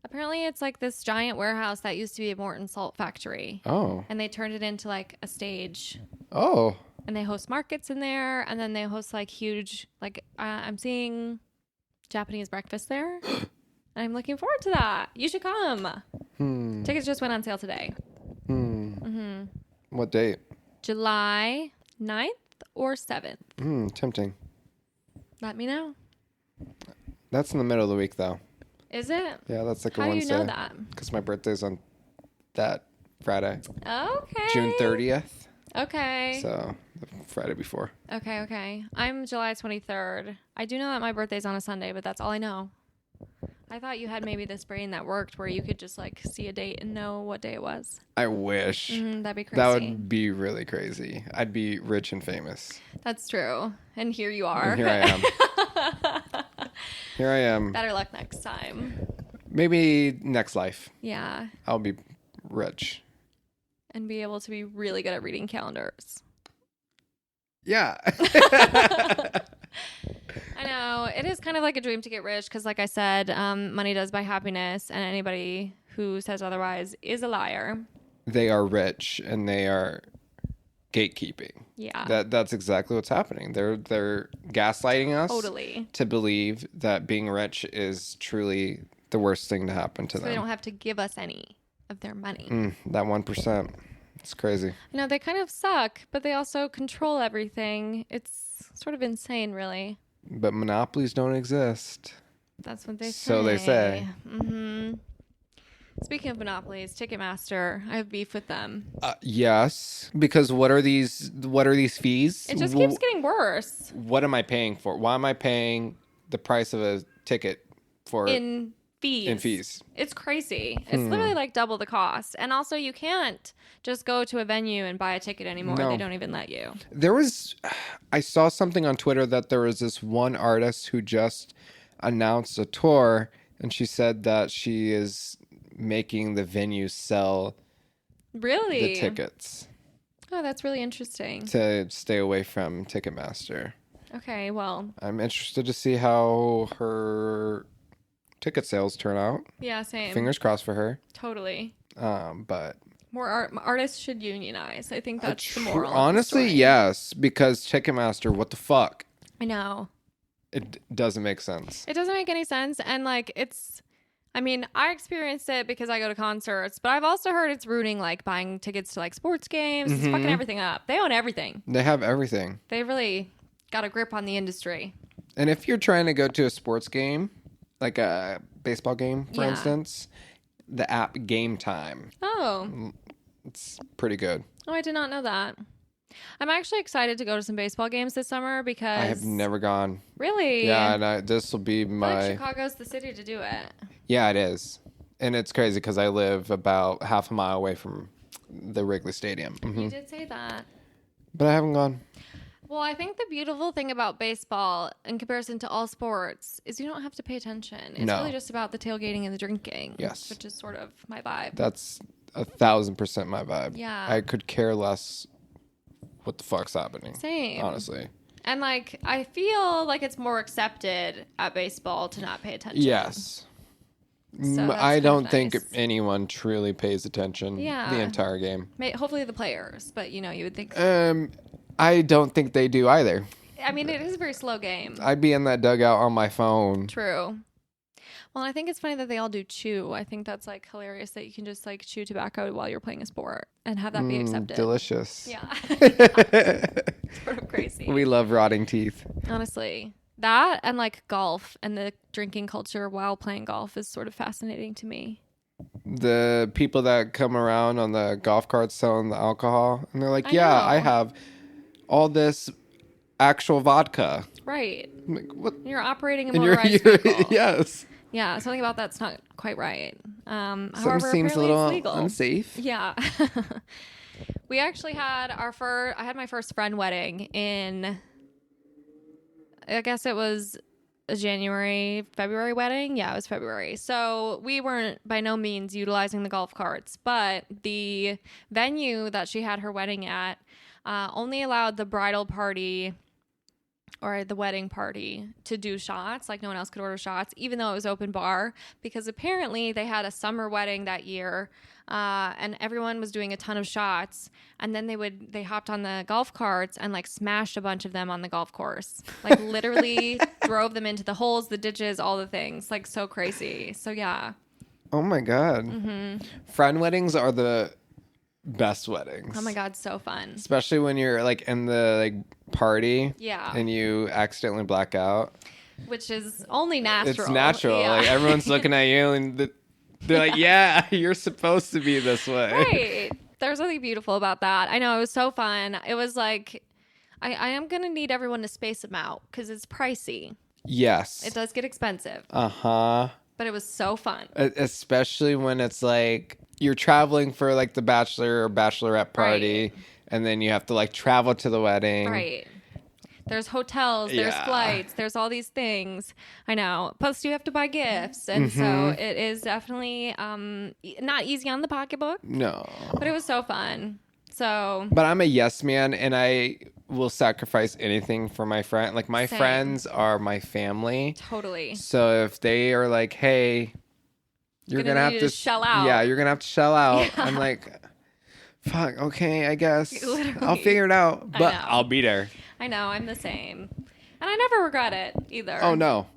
Apparently it's like this giant warehouse that used to be a Morton salt factory. Oh. And they turned it into like a stage. Oh. And they host markets in there. And then they host like huge, like I'm seeing Japanese breakfast there. And I'm looking forward to that. You should come. Tickets just went on sale today. What date? July 9th or 7th. Tempting. Let me know. That's in the middle of the week, though. Is it? Yeah, that's like a Wednesday. Wednesday. How do you know that? Because my birthday's on that Friday. Okay. June 30th. Okay. So, the Friday before. Okay. I'm July 23rd. I do know that my birthday's on a Sunday, but that's all I know. I thought you had maybe this brain that worked where you could just like see a date and know what day it was. I wish. That'd be crazy. That would be really crazy. I'd be rich and famous. That's true. And here you are. And here I am. Better luck next time. Maybe next life. Yeah. I'll be rich. And be able to be really good at reading calendars. Yeah. I know. It is kind of like a dream to get rich because, like I said, money does buy happiness, and anybody who says otherwise is a liar. They are rich, and they are gatekeeping. Yeah. That's exactly what's happening. They're gaslighting us totally to believe that being rich is truly the worst thing to happen to them. They don't have to give us any of their money. That 1%. It's crazy. You know, they kind of suck, but they also control everything. It's sort of insane, really. But monopolies don't exist. That's what they say. So they say. Speaking of monopolies, Ticketmaster, I have beef with them. Yes, because what are these fees? It just keeps getting worse. What am I paying for? Why am I paying the price of a ticket for in fees. It's crazy. It's literally like double the cost. And also you can't just go to a venue and buy a ticket anymore. No. They don't even let you. I saw something on Twitter that there was this one artist who just announced a tour, and she said that she is making the venue sell the tickets. Oh, that's really interesting. To stay away from Ticketmaster. Okay, well. I'm interested to see how her ticket sales turn out. Yeah, same. Fingers crossed for her. Totally. But more artists should unionize. I think that's the moral. Honestly, of the story. yes, because Ticketmaster, what the fuck? I know. It doesn't make sense. It doesn't make any sense, and like I experienced it because I go to concerts, but I've also heard it's ruining like buying tickets to like sports games. It's fucking everything up. They own everything. They have everything. They really got a grip on the industry. And if you're trying to go to a sports game, like a baseball game, for instance, the app Game Time. Oh. It's pretty good. Oh, I did not know that. I'm actually excited to go to some baseball games this summer because... I have never gone. Really? Yeah, and this will be my... I think Chicago's the city to do it. Yeah, it is. And it's crazy because I live about half a mile away from the Wrigley Stadium. Mm-hmm. You did say that. But I haven't gone. Well, I think the beautiful thing about baseball in comparison to all sports is you don't have to pay attention. It's really just about the tailgating and the drinking. Yes. Which is sort of my vibe. That's 1,000% my vibe. Yeah. I could care less what the fuck's happening. Same. Honestly. And like, I feel like it's more accepted at baseball to not pay attention. Yes. So I don't think anyone truly pays attention the entire game. Hopefully the players, but you would think... I don't think they do either. I mean, it is a very slow game. I'd be in that dugout on my phone. True. Well, I think it's funny that they all do chew. I think that's like hilarious that you can just like chew tobacco while you're playing a sport and have that be accepted. Delicious. Yeah. Sort of crazy. We love rotting teeth. Honestly. That and like golf and the drinking culture while playing golf is sort of fascinating to me. The people that come around on the golf carts selling the alcohol, and they're like, I have all this actual vodka. Right. I'm like, what? You're operating a motorized vehicle. Yes. Yeah, something about that's not quite right. Something seems a little unsafe. Yeah. We actually had I had my first friend wedding in, I guess it was a February wedding. Yeah, it was February. So we weren't by no means utilizing the golf carts, but the venue that she had her wedding at only allowed the bridal party or the wedding party to do shots. Like no one else could order shots, even though it was open bar, because apparently they had a summer wedding that year and everyone was doing a ton of shots. And then they hopped on the golf carts and like smashed a bunch of them on the golf course. Like literally drove them into the holes, the ditches, all the things. Like so crazy. So yeah. Oh my God. Mm-hmm. Friend weddings are the best weddings. Oh my God, so fun. Especially when you're like in the like party. Yeah. And you accidentally black out. Which is only natural. It's natural. Yeah. Like everyone's looking at you and they're like, yeah, you're supposed to be this way. Right. There's something beautiful about that. I know, it was so fun. It was like, I am going to need everyone to space them out because it's pricey. Yes. It does get expensive. Uh-huh. But it was so fun. Especially when it's like you're traveling for like the bachelor or bachelorette party, right, and then you have to like travel to the wedding. Right. There's hotels, there's flights, there's all these things. I know. Plus you have to buy gifts. And so it is definitely not easy on the pocketbook. No. But it was so fun. So. But I'm a yes man, and I will sacrifice anything for my friend. Like my friends are my family. Totally. So if they are like, hey, you're gonna have to shell out. Yeah, you're gonna have to shell out. Yeah. I'm like, fuck, okay, I guess. Literally. I'll figure it out. But I'll be there. I know, I'm the same. And I never regret it either. Oh no.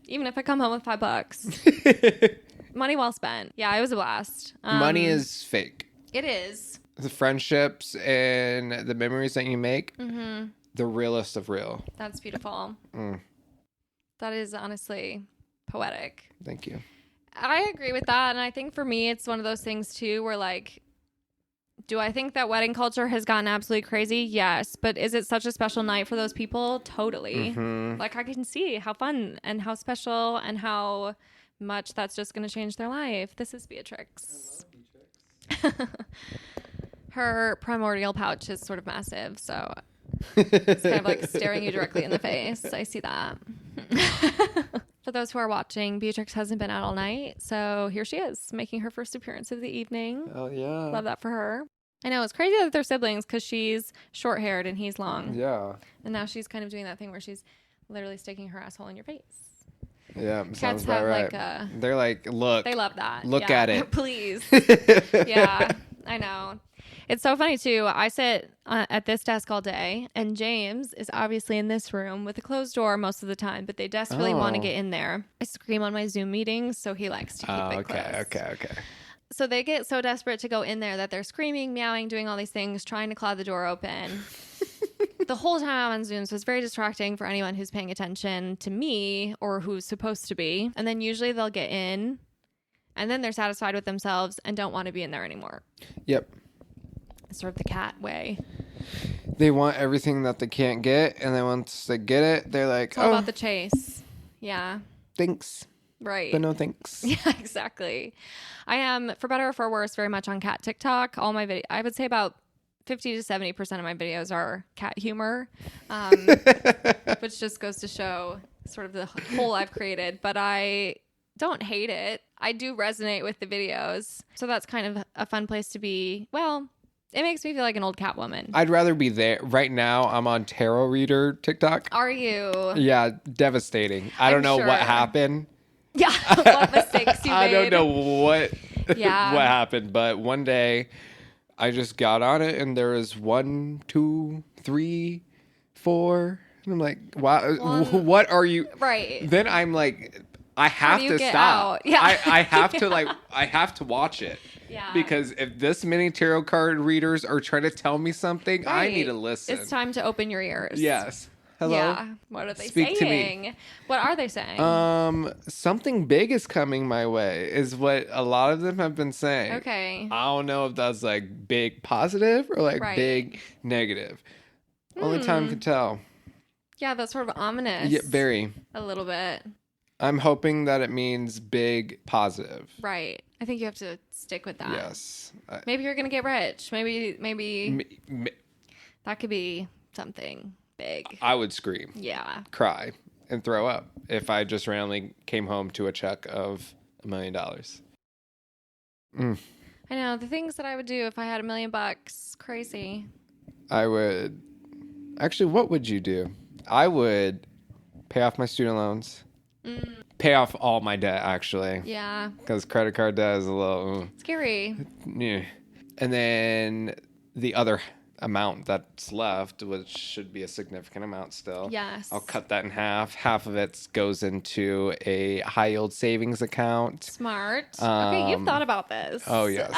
Even if I come home with $5. Money well spent. Yeah, it was a blast. Money is fake. It is. The friendships and the memories that you make, the realest of real. That's beautiful. That is honestly poetic. Thank you. I agree with that. And I think for me, it's one of those things too, where like, do I think that wedding culture has gotten absolutely crazy? Yes. But is it such a special night for those people? Totally. Like I can see how fun and how special and how much that's just going to change their life. This is Beatrix. I love Beatrix. Her primordial pouch is sort of massive, so it's kind of like staring you directly in the face. I see that. For those who are watching, Beatrix hasn't been out all night, so here she is, making her first appearance of the evening. Oh, yeah. Love that for her. I know, it's crazy that they're siblings because she's short-haired and he's long. Yeah. And now she's kind of doing that thing where she's literally sticking her asshole in your face. Yeah, Cats sounds about right. They're like, look. They love that. Look at it. Please. Yeah, I know. It's so funny, too. I sit at this desk all day, and James is obviously in this room with a closed door most of the time, but they desperately want to get in there. I scream on my Zoom meetings, so he likes to keep it closed. Okay. So they get so desperate to go in there that they're screaming, meowing, doing all these things, trying to claw the door open. The whole time I'm on Zooms was very distracting for anyone who's paying attention to me or who's supposed to be. And then usually they'll get in, and then they're satisfied with themselves and don't want to be in there anymore. Yep. It's sort of the cat way. They want everything that they can't get, and then once they get it, they're like, it's all about the chase. Yeah. Thanks. Right. But no thanks. Yeah, exactly. I am, for better or for worse, very much on cat TikTok. All my I would say about 50 to 70% of my videos are cat humor, which just goes to show sort of the hole I've created. But I don't hate it. I do resonate with the videos. So that's kind of a fun place to be. Well, it makes me feel like an old cat woman. I'd rather be there. Right now, I'm on tarot reader TikTok. Are you? Yeah, devastating. I don't know what happened. Yeah, what mistakes you made. I don't know what what happened, but one day I just got on it and there was 1, 2, 3, 4, and I'm like, wow, what are you? Right. Then I'm like, I have to stop. Out? Yeah. I have to I have to watch it. Yeah. Because if this many tarot card readers are trying to tell me something, right. I need to listen. It's time to open your ears. Yes. Hello. Yeah. What are they Speak saying? To me. What are they saying? Something big is coming my way is what a lot of them have been saying. Okay. I don't know if that's like big positive or like big negative. Only time can tell. Yeah, that's sort of ominous. Yeah, very. A little bit. I'm hoping that it means big positive. Right. I think you have to stick with that. Yes. Maybe you're going to get rich. Maybe that could be something big. I would scream. Yeah. Cry and throw up if I just randomly came home to a check of $1 million. I know. The things that I would do if I had $1 million. Crazy. I would... Actually, what would you do? I would pay off my student loans. Pay off all my debt, actually. Yeah. Because credit card debt is a little... scary. Yeah. And then the other amount that's left, which should be a significant amount still. Yes. I'll cut that in half. Half of it goes into a high yield savings account. Smart. Okay, you've thought about this. Oh, yes.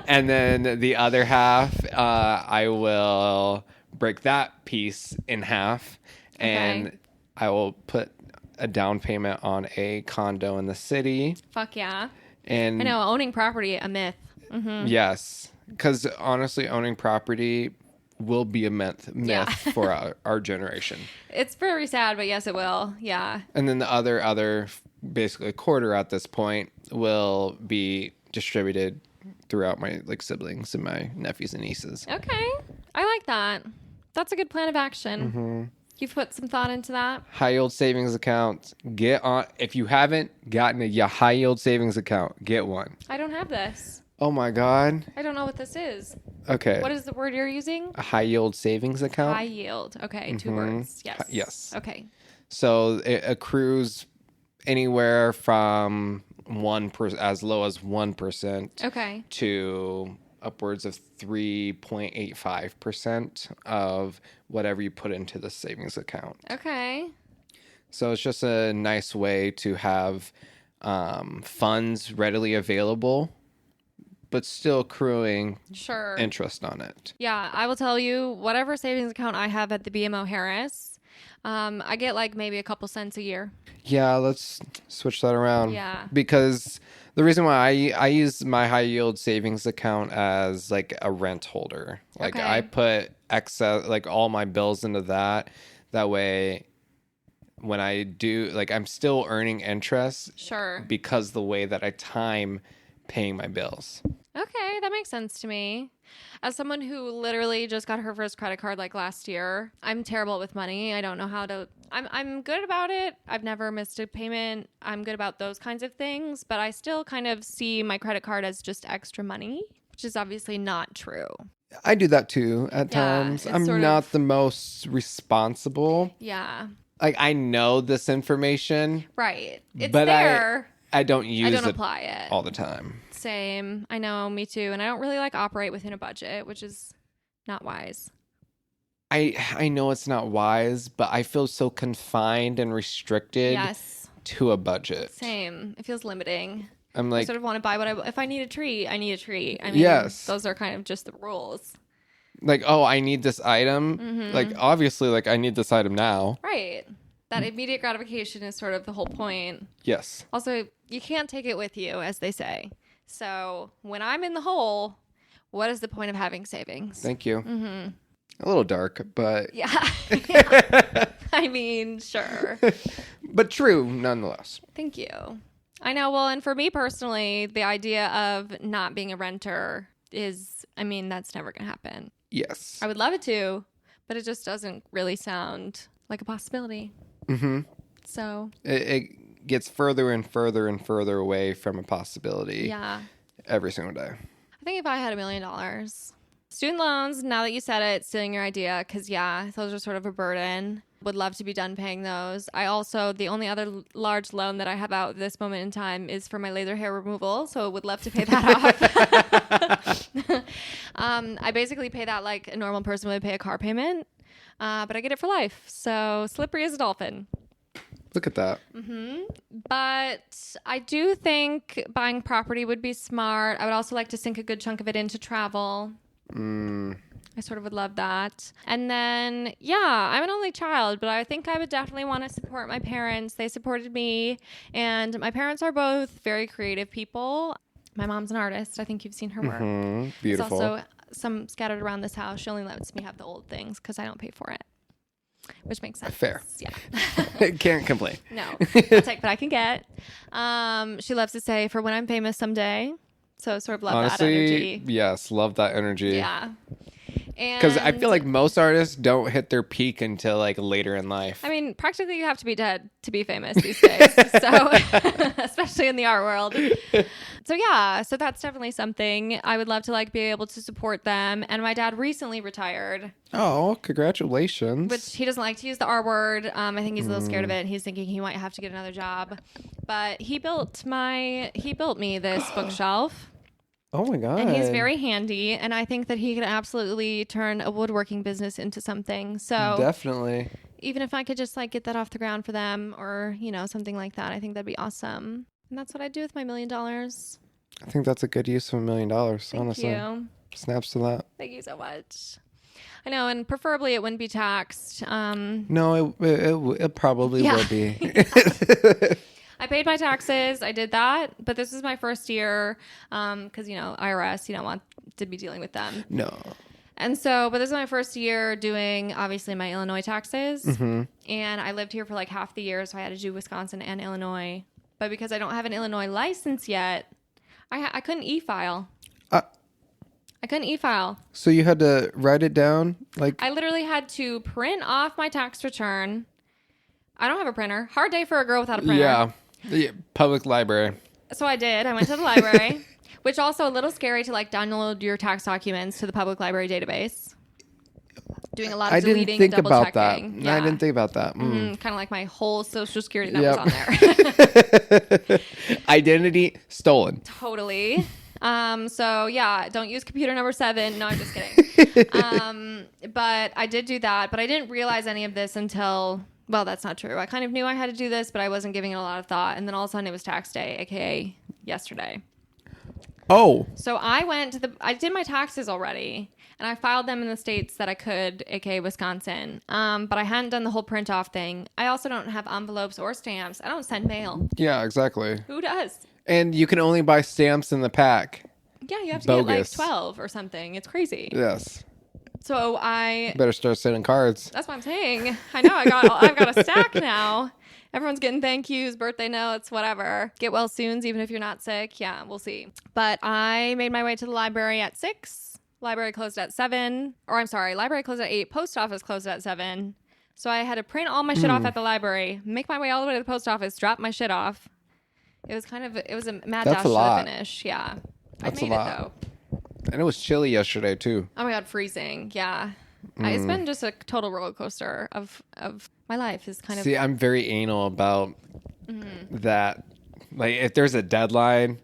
And then the other half, I will break that piece in half. And I will put a down payment on a condo in the city. Fuck yeah. And I know, owning property, a myth. Mm-hmm. Yes. Because honestly, owning property will be a myth for our generation. It's very sad, but yes, it will. Yeah. And then the other basically a quarter at this point will be distributed throughout my siblings and my nephews and nieces. Okay. I like that. That's a good plan of action. Mm-hmm. You've put some thought into that. High yield savings account. Get on. If you haven't gotten a high yield savings account, get one. I don't have this. Oh my God. I don't know what this is. Okay. What is the word you're using? A high yield savings account. High yield. Okay. Mm-hmm. 2 words. Yes. Yes. Okay. So it accrues anywhere from as low as 1%. Okay. To upwards of 3.85% of whatever you put into the savings account. Okay. So it's just a nice way to have funds readily available, but still accruing interest on it. Yeah, I will tell you, whatever savings account I have at the BMO Harris, I get maybe a couple cents a year. Yeah, let's switch that around. Yeah. Because the reason why I use my high yield savings account as a rent holder. I put excess, all my bills into that. That way when I do, like, I'm still earning interest. Sure. Because the way that I time paying my bills. Okay, that makes sense to me. As someone who literally just got her first credit card like last year, I'm terrible with money. I don't know how to. I'm good about it. I've never missed a payment. I'm good about those kinds of things, but I still kind of see my credit card as just extra money, which is obviously not true. I do that too at times. I'm not the most responsible. Yeah. Like, I know this information. Right. It's but there. I don't use it. I don't apply it all the time. Same. I know, me too. And I don't really like operate within a budget, which is not wise. I know it's not wise, but I feel so confined and restricted to a budget. Same. It feels limiting. I'm like, I sort of want to buy if I need a treat, I need a treat. I mean, those are kind of just the rules. Like, oh, I need this item. Mm-hmm. Like, obviously, like, I need this item now. Right. That immediate gratification is sort of the whole point. Yes. Also, you can't take it with you, as they say. So when I'm in the hole, what is the point of having savings? Thank you. Mm-hmm. A little dark, but... Yeah. I mean, sure. But true, nonetheless. Thank you. I know. Well, and for me personally, the idea of not being a renter is, I mean, that's never going to happen. Yes. I would love it to, but it just doesn't really sound like a possibility. Mm-hmm. So... It gets further and further and further away from a possibility. Yeah. Every single day. I think if I had $1 million... Student loans, now that you said it, stealing your idea, because, those are sort of a burden. Would love to be done paying those. I also, the only other large loan that I have out at this moment in time is for my laser hair removal, so would love to pay that off. I basically pay that like a normal person would pay a car payment, but I get it for life, so slippery as a dolphin. Look at that. Mm-hmm. But I do think buying property would be smart. I would also like to sink a good chunk of it into travel. I sort of would love that. And then, I'm an only child, but I think I would definitely want to support my parents. They supported me, and my parents are both very creative people. My mom's an artist. I think you've seen her work. Mm-hmm. Beautiful. There's also some scattered around this house. She only lets me have the old things because I don't pay for it, which makes sense. Fair. Yeah. Can't complain. No. I'll take what I can get. She loves to say, for when I'm famous someday. So sort of love that energy. Yes, love that energy. Yeah. Because I feel like most artists don't hit their peak until like later in life. I mean, practically you have to be dead to be famous these days. So, especially in the art world. So that's definitely something. I would love to like be able to support them. And my dad recently retired. Oh, congratulations. Which he doesn't like to use the R word. I think he's a little scared of it. He's thinking he might have to get another job. But he built me this bookshelf. Oh my God. And he's very handy, and I think that he could absolutely turn a woodworking business into something. So definitely. Even if I could just like get that off the ground for them or, something like that, I think that'd be awesome. And that's what I'd do with my $1 million. I think that's a good use of $1 million, honestly. Thank you. Snaps to that. Thank you so much. I know, and preferably it wouldn't be taxed. No, it probably will be. I paid my taxes. I did that. But this is my first year because, IRS, you don't want to be dealing with them. No. And so, but this is my first year doing, obviously, my Illinois taxes. Mm-hmm. And I lived here for like half the year, so I had to do Wisconsin and Illinois. But because I don't have an Illinois license yet, I couldn't e-file. I couldn't e-file. So you had to write it down? I literally had to print off my tax return. I don't have a printer. Hard day for a girl without a printer. Yeah. The public library. So I did. I went to the library, which also a little scary to like download your tax documents to the public library database. Doing a lot of deleting and double checking. Yeah. I didn't think about that. Kind of like my whole social security numbers on there. Identity stolen. Totally. Don't use computer number 7. No, I'm just kidding. But I did do that, but I didn't realize any of this until... Well, that's not true. I kind of knew I had to do this, but I wasn't giving it a lot of thought. And then all of a sudden it was tax day, aka yesterday. Oh. So I did my taxes already, and I filed them in the states that I could, aka Wisconsin. But I hadn't done the whole print off thing. I also don't have envelopes or stamps. I don't send mail. Yeah, exactly. Who does? And you can only buy stamps in the pack. Yeah, you have to get like 12 or something. It's crazy. Yes. So I better start sending cards. That's what I'm saying. I know. I've got a stack now. Everyone's getting thank yous, birthday notes, whatever. Get well soons, even if you're not sick. Yeah, we'll see. But I made my way to the library at 6. Library closed at 7. Or I'm sorry, library closed at 8. Post office closed at 7. So I had to print all my shit off at the library, make my way all the way to the post office, drop my shit off. It was a mad dash to the finish. Yeah. That's I made it though. And it was chilly yesterday too. Oh my God, freezing. Yeah. It's been just a total roller coaster of my life is kind of. See, I'm very anal about that. Like, if there's a deadline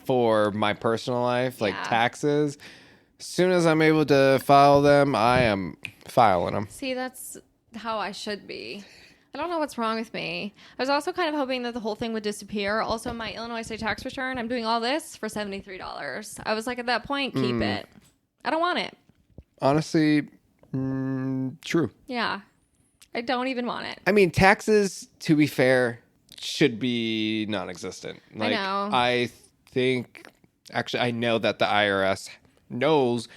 for my personal life, like taxes, as soon as I'm able to file them, I am filing them. See, that's how I should be. I don't know what's wrong with me. I was also kind of hoping that the whole thing would disappear. Also, my Illinois state tax return, I'm doing all this for $73. I was like, at that point, keep it. I don't want it. Honestly, true. Yeah. I don't even want it. I mean, taxes, to be fair, should be non-existent. Like, I know. I think, actually, I know that the IRS knows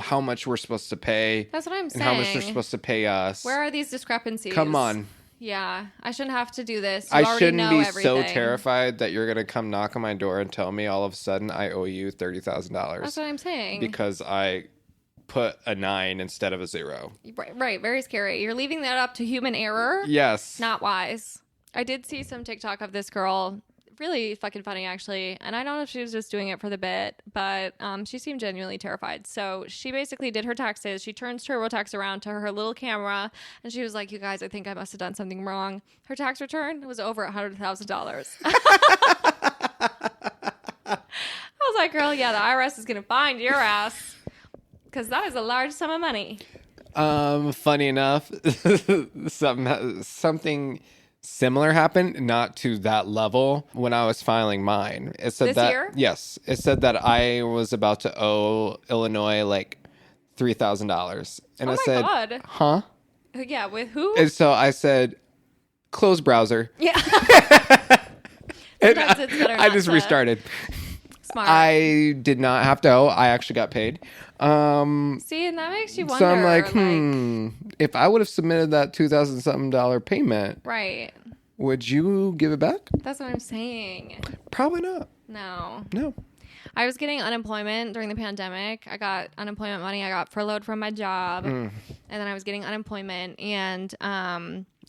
how much we're supposed to pay. That's what I'm saying. And how much they're supposed to pay us. Where are these discrepancies? Come on. Yeah, I shouldn't have to do this. I shouldn't be so terrified that you're going to come knock on my door and tell me all of a sudden I owe you $30,000. That's what I'm saying. Because I put a 9 instead of a 0. Right. Very scary. You're leaving that up to human error. Yes. Not wise. I did see some TikTok of this girl. Really fucking funny, actually. And I don't know if she was just doing it for the bit, but she seemed genuinely terrified. So she basically did her taxes. She turns TurboTax around to her little camera, and she was like, you guys, I think I must have done something wrong. Her tax return was over $100,000. I was like, girl, yeah, the IRS is going to find your ass because that is a large sum of money. Funny enough, something similar happened, not to that level, when I was filing mine. It said this year? Yes, it said that I was about to owe Illinois like $3,000, and I said, God. Huh? Yeah, with who? And so I said, close browser. Yeah. And I just restarted. Smart. I did not have to owe. I actually got paid. See, and that makes you wonder. So I'm like, if I would have submitted that $2,000-something payment, right, would you give it back? That's what I'm saying. Probably not. No. I was getting unemployment during the pandemic. I got unemployment money. I got furloughed from my job, and then I was getting unemployment, and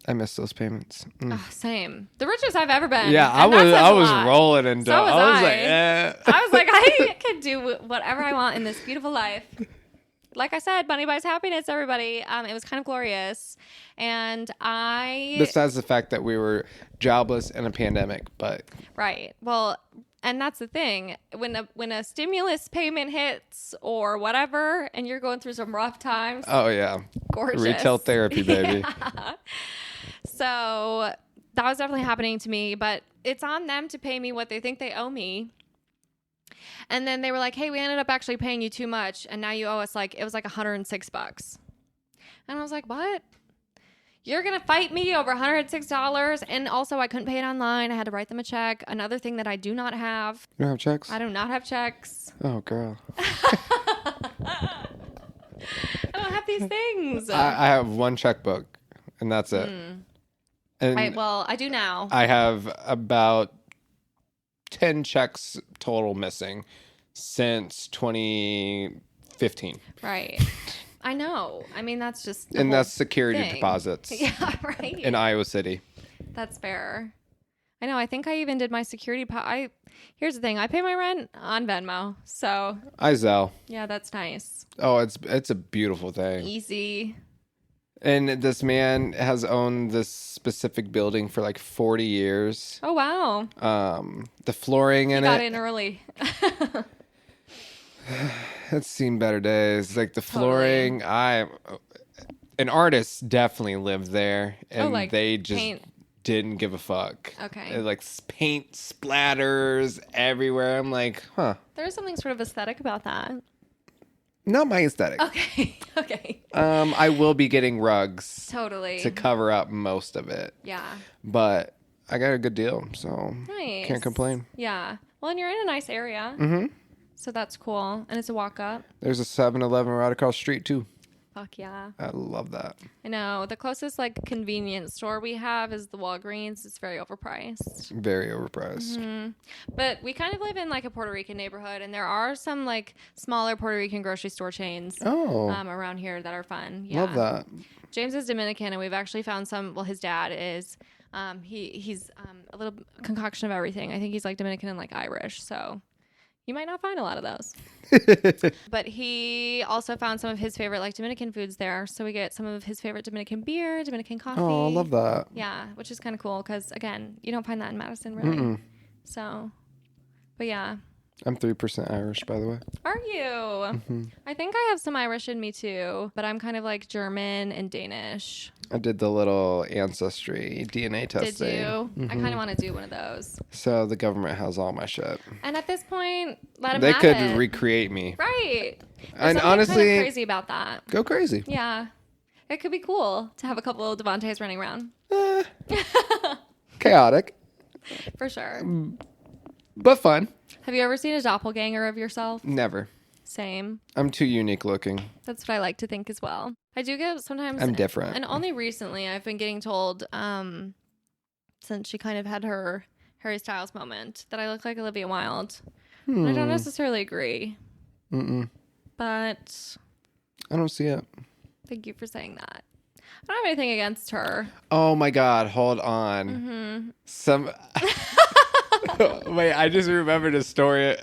I miss those payments. Same. The richest I've ever been. Yeah, I was rolling in dough. So I was like, eh. I was like, I could do whatever I want in this beautiful life. Like I said, money buys happiness, everybody. It was kind of glorious. And besides the fact that we were jobless in a pandemic, but. Right. Well, and that's the thing. When a stimulus payment hits or whatever, and you're going through some rough times. Oh, yeah. Gorgeous. Retail therapy, baby. Yeah. So that was definitely happening to me, but it's on them to pay me what they think they owe me. And then they were like, hey, we ended up actually paying you too much. And now you owe us it was like $106. And I was like, what? You're going to fight me over $106? And also I couldn't pay it online. I had to write them a check. Another thing that I do not have. You don't have checks? I do not have checks. Oh, girl. I don't have these things. I have one checkbook, and that's it. And I do now. I have about 10 checks total missing since 2015. Right. I know. I mean, that's just and that's security deposits. Yeah, right. In Iowa City. That's fair. I know. I think I even did my security. Here's the thing. I pay my rent on Venmo. So. I Zelle. Yeah, that's nice. Oh, it's a beautiful thing. Easy. And this man has owned this specific building for like 40 years. Oh, wow. The flooring in it. Got in early. It's seen better days. Like the flooring, an artist definitely lived there, and they just didn't give a fuck. Okay. Like paint splatters everywhere. I'm like, huh. There's something sort of aesthetic about that. Not my aesthetic. Okay. I will be getting rugs. Totally. To cover up most of it. Yeah. But I got a good deal, so nice. Can't complain. Yeah. Well, and you're in a nice area. Mm-hmm. So that's cool. And it's a walk up. There's a 7-Eleven right across the street, too. Fuck yeah. I love that. I know. The closest, like, convenience store we have is the Walgreens. It's very overpriced. Very overpriced. Mm-hmm. But we kind of live in, like, a Puerto Rican neighborhood, and there are some, like, smaller Puerto Rican grocery store chains around here that are fun. Yeah. Love that. James is Dominican, and we've actually found some. Well, his dad is. He's a little concoction of everything. I think he's, like, Dominican and, like, Irish, so... You might not find a lot of those. But he also found some of his favorite, like, Dominican foods there. So we get some of his favorite Dominican beer, Dominican coffee. Oh, I love that. Yeah, which is kind of cool because, again, you don't find that in Madison, really. Mm-mm. So, but yeah. I'm 3% Irish, by the way. Are you? Mm-hmm. I think I have some Irish in me, too. But I'm kind of, like, German and Danish. I did the little ancestry DNA testing. Did you? Mm-hmm. I kind of want to do one of those. So the government has all my shit. And at this point, let them They have could it. recreate me. Right. And honestly, kind of crazy about that. Go crazy. Yeah. It could be cool to have a couple of Devontes running around. Chaotic. For sure. But fun. Have you ever seen a doppelganger of yourself? Never. Same. I'm too unique looking. That's what I like to think as well. I do get sometimes... I'm different. And only recently I've been getting told, since she kind of had her Harry Styles moment, that I look like Olivia Wilde. I don't necessarily agree. Mm-mm. But... I don't see it. Thank you for saying that. I don't have anything against her. Oh my God, hold on. Mm-hmm. Wait, I just remembered a story.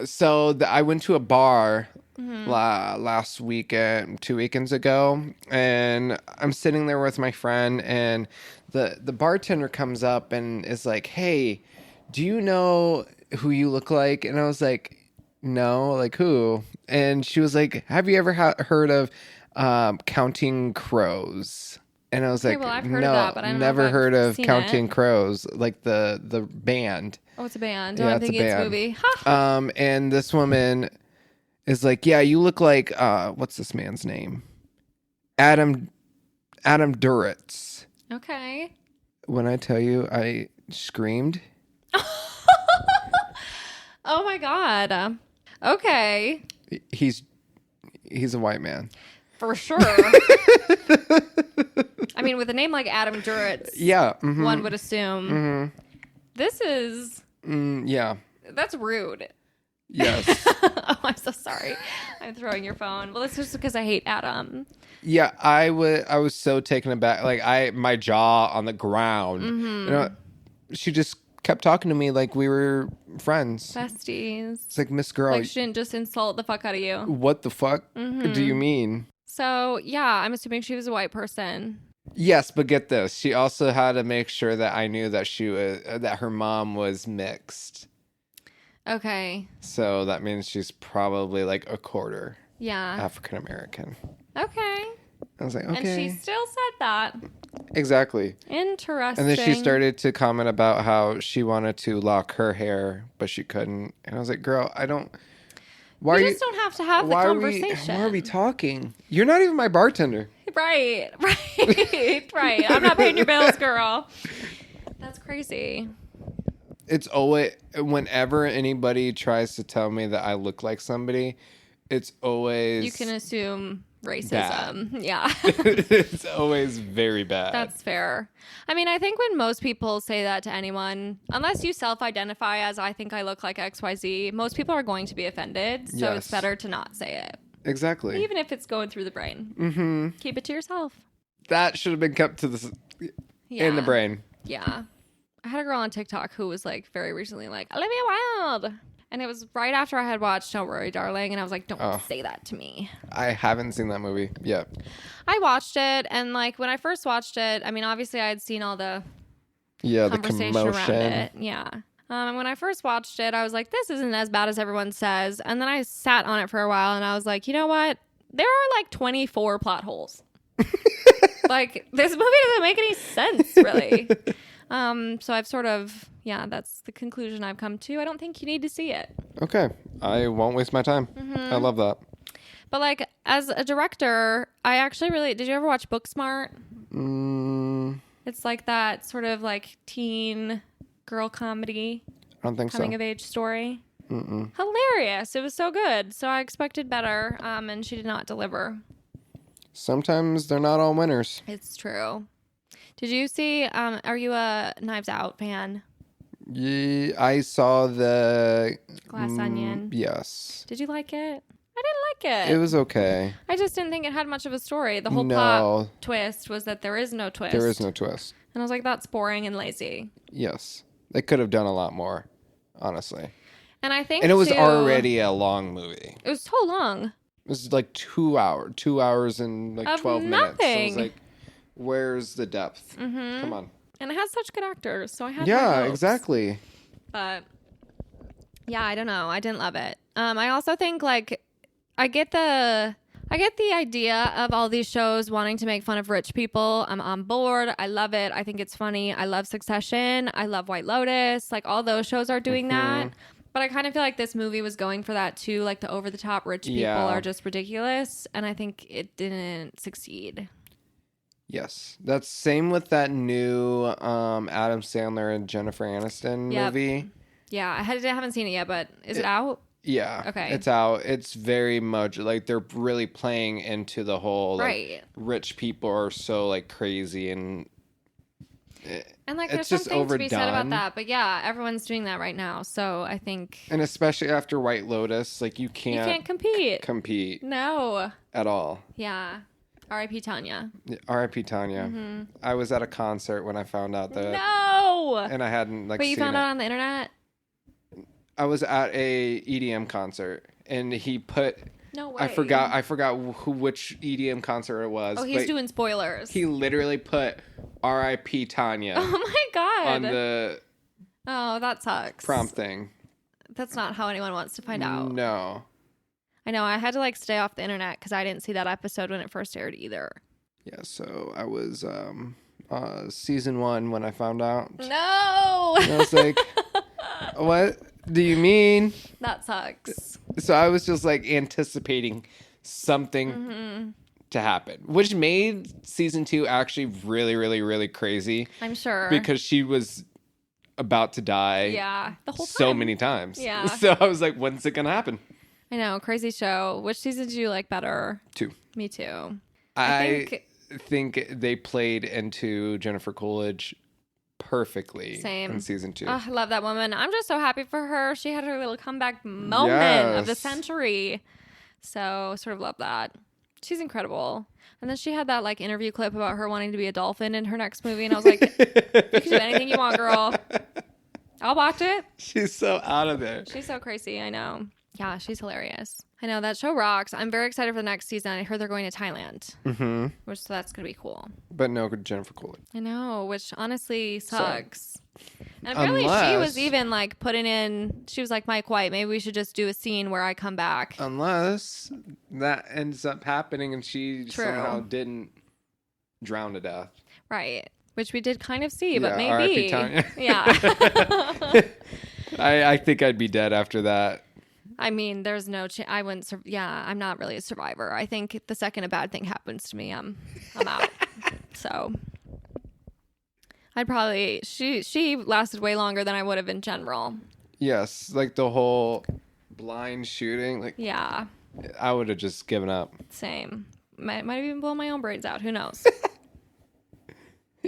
So I went to a bar last weekend, 2 weekends ago, and I'm sitting there with my friend, and the bartender comes up and is like, "Hey, do you know who you look like?" And I was like, "No, like who?" And she was like, "Have you ever heard of Counting Crows?" And I was like, well, I've heard no, of that, but I don't never know if heard I've of seen Counting it. Crows, like the band. Oh, it's a band. Yeah, I'm thinking it's a movie. Ha! And this woman is like, "Yeah, you look like what's this man's name? Adam Duritz." Okay. When I tell you, I screamed. Oh my God. Okay. He's a white man. For sure. I mean, with a name like Adam Duritz, yeah, mm-hmm. one would assume. Mm-hmm. This is... yeah. That's rude. Yes. Oh, I'm so sorry. I'm throwing your phone. Well, it's just because I hate Adam. Yeah, I was so taken aback. Like, my jaw on the ground. Mm-hmm. You know, she just kept talking to me like we were friends. Besties. It's like, "Miss Girl. Like, she didn't just insult the fuck out of you. What the fuck do you mean?" So, yeah, I'm assuming she was a white person. Yes, but get this. She also had to make sure that I knew that that her mom was mixed. Okay. So that means she's probably like a quarter. Yeah. African American. Okay. I was like, okay. And she still said that. Exactly. Interesting. And then she started to comment about how she wanted to lock her hair, but she couldn't. And I was like, "Girl, I don't... Why you just don't have to have the conversation. Why are we talking? You're not even my bartender." Right. Right. I'm not paying your bills, girl. That's crazy. It's always... Whenever anybody tries to tell me that I look like somebody, it's always... You can assume racism. Bad. Yeah. It's always very bad. That's fair. I mean, I think when most people say that to anyone, unless you self-identify as "I think I look like XYZ," most people are going to be offended. So It's better to not say it. Exactly. Even if it's going through the brain. Mm-hmm. Keep it to yourself. That should have been kept to in the brain. Yeah. I had a girl on TikTok who was like very recently like, "Olivia Wilde." And it was right after I had watched Don't Worry, Darling. And I was like, don't say that to me. I haven't seen that movie yet. I watched it. And like when I first watched it, I mean, obviously I had seen all the conversation the commotion around it. Yeah. And when I first watched it, I was like, this isn't as bad as everyone says. And then I sat on it for a while and I was like, you know what? There are like 24 plot holes. Like, this movie doesn't make any sense, really. So I've sort of, that's the conclusion I've come to. I don't think you need to see it. Okay. I won't waste my time. Mm-hmm. I love that. But like, as a director, I actually really, did you ever watch Booksmart? It's like that sort of like teen girl comedy. I don't think so. Coming of age story. Hilarious. It was so good. So I expected better, and she did not deliver. Sometimes they're not all winners. It's true. Did you see, are you a Knives Out fan? Yeah, I saw the... Glass Onion. Yes. Did you like it? I didn't like it. It was okay. I just didn't think it had much of a story. The whole plot twist was that there is no twist. There is no twist. And I was like, that's boring and lazy. Yes. They could have done a lot more, honestly. And I think it was already a long movie. It was so long. It was like 2 hours and like 12 minutes. So I was like, where's the depth? Come on. And it has such good actors, so I had Yeah, exactly. But yeah, I don't know. I didn't love it. I also think like I get the idea of all these shows wanting to make fun of rich people. I'm on board. I love it. I think it's funny. I love Succession. I love White Lotus. Like all those shows are doing that. But I kind of feel like this movie was going for that too. Like the over the top rich people are just ridiculous. And I think it didn't succeed. Yes. That's same with that new Adam Sandler and Jennifer Aniston movie. Yeah. I haven't seen it yet, but is it out? Yeah. Okay. It's out. It's very much like they're really playing into the whole like rich people are so like crazy and like there's something to be said about that. But yeah, everyone's doing that right now. So I think and especially after White Lotus, like you can't compete. No. At all. Yeah. R.I.P. Tanya. R.I.P. Tanya. I was at a concert when I found out that. No. And I hadn't like. But you found out on the internet. I was at a EDM concert, and he put. No way. I forgot which EDM concert it was. Oh, he's doing spoilers. He literally put R.I.P. Tanya. Oh my god. On the. Oh, that sucks. Prompt thing. That's not how anyone wants to find out. No. I know. I had to like stay off the internet because I didn't see that episode when it first aired either. Yeah, so I was season 1 when I found out. No. And I was like, what do you mean? That sucks. So I was just like anticipating something to happen, which made season 2 actually really, really, really crazy. I'm sure. Because she was about to die. Yeah, the whole time. So many times. Yeah. So I was like, when's it going to happen? I know, crazy show. Which season did you like better? 2. Me too. I think they played into Jennifer Coolidge perfectly in season 2. Oh, I love that woman. I'm just so happy for her. She had her little comeback moment of the century. So sort of love that. She's incredible. And then she had that like interview clip about her wanting to be a dolphin in her next movie. And I was like, you can do anything you want, girl. I'll watch it. She's so out of there. She's so crazy. I know. Yeah, she's hilarious. I know, that show rocks. I'm very excited for the next season. I heard they're going to Thailand, so that's going to be cool. But no Jennifer Coolidge. I know, which honestly sucks. And apparently she was even like putting in, she was like, Mike White, maybe we should just do a scene where I come back. Unless that ends up happening and she somehow didn't drown to death. Right. Which we did kind of see, but maybe. Yeah. I think I'd be dead after that. I mean, there's no I wouldn't. I'm not really a survivor. I think the second a bad thing happens to me, I'm out. So I'd probably she lasted way longer than I would have in general. Yes, like the whole blind shooting. Like I would have just given up. Same. Might have even blown my own brains out. Who knows?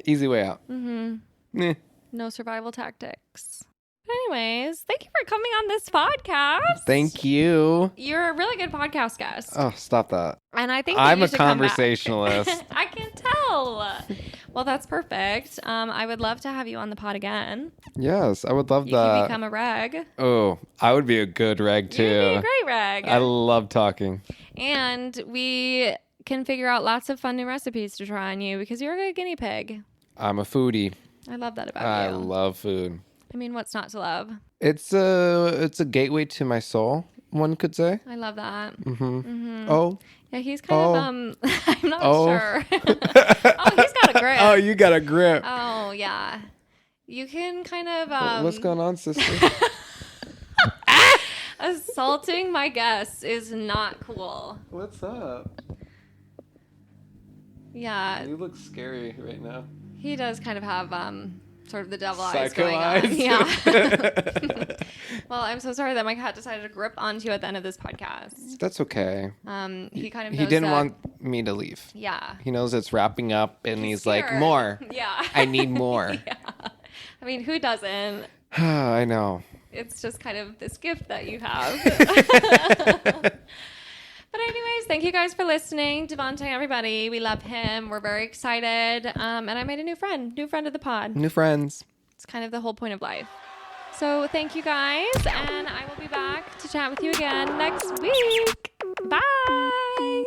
Easy way out. No survival tactics. Anyways, thank you for coming on this podcast. Thank you. You're a really good podcast guest. Oh, stop that. And I think I'm a conversationalist. I can tell. Well, that's perfect. I would love to have you on the pod again. Yes, I would love that. You could become a reg. Oh, I would be a good reg too. You'd be a great reg. I love talking. And we can figure out lots of fun new recipes to try on you because you're a good guinea pig. I'm a foodie. I love that about you. I love food. I mean, what's not to love? It's a gateway to my soul, one could say. I love that. Oh. Yeah, he's kind of, I'm not sure. Oh, he's got a grip. Oh, you got a grip. Oh, yeah. You can kind of, what's going on, sister? Assaulting my guests is not cool. What's up? Yeah. You look scary right now. He does kind of have, sort of the devil eyes going on. Yeah. Well, I'm so sorry that my cat decided to grip onto you at the end of this podcast. That's okay. He kind of he didn't want me to leave. Yeah. He knows it's wrapping up, and he's like, more. Yeah. I need more. Yeah. I mean, who doesn't? I know. It's just kind of this gift that you have. But anyways, thank you guys for listening. Devonte, everybody, we love him. We're very excited. And I made a new friend of the pod. New friends. It's kind of the whole point of life. So thank you guys. And I will be back to chat with you again next week. Bye.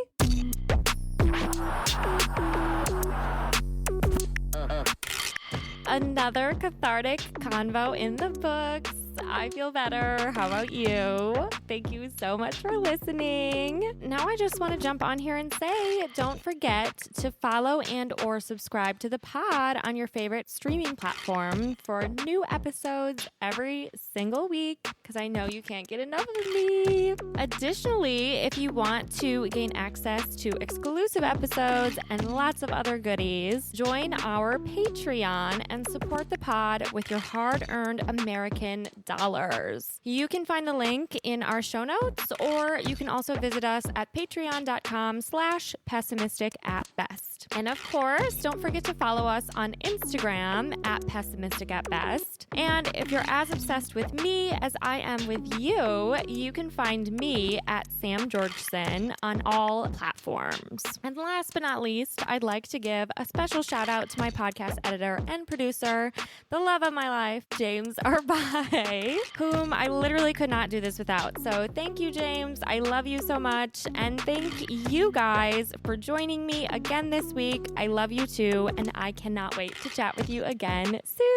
Another cathartic convo in the books. I feel better. How about you? Thank you so much for listening. Now I just want to jump on here and say, don't forget to follow and or subscribe to the pod on your favorite streaming platform for new episodes every single week, because I know you can't get enough of me. Additionally, if you want to gain access to exclusive episodes and lots of other goodies, join our Patreon and support the pod with your hard-earned American dollars. You can find the link in our show notes, or you can also visit us at patreon.com/pessimistic@best. And of course, don't forget to follow us on Instagram at pessimistic@best. And if you're as obsessed with me as I am with you, you can find me at Sam Georgeson on all platforms. And last but not least, I'd like to give a special shout out to my podcast editor and producer, the love of my life, James Arbai, whom I literally could not do this without. So thank you, James. I love you so much. And thank you guys for joining me again this week. I love you too, and I cannot wait to chat with you again soon.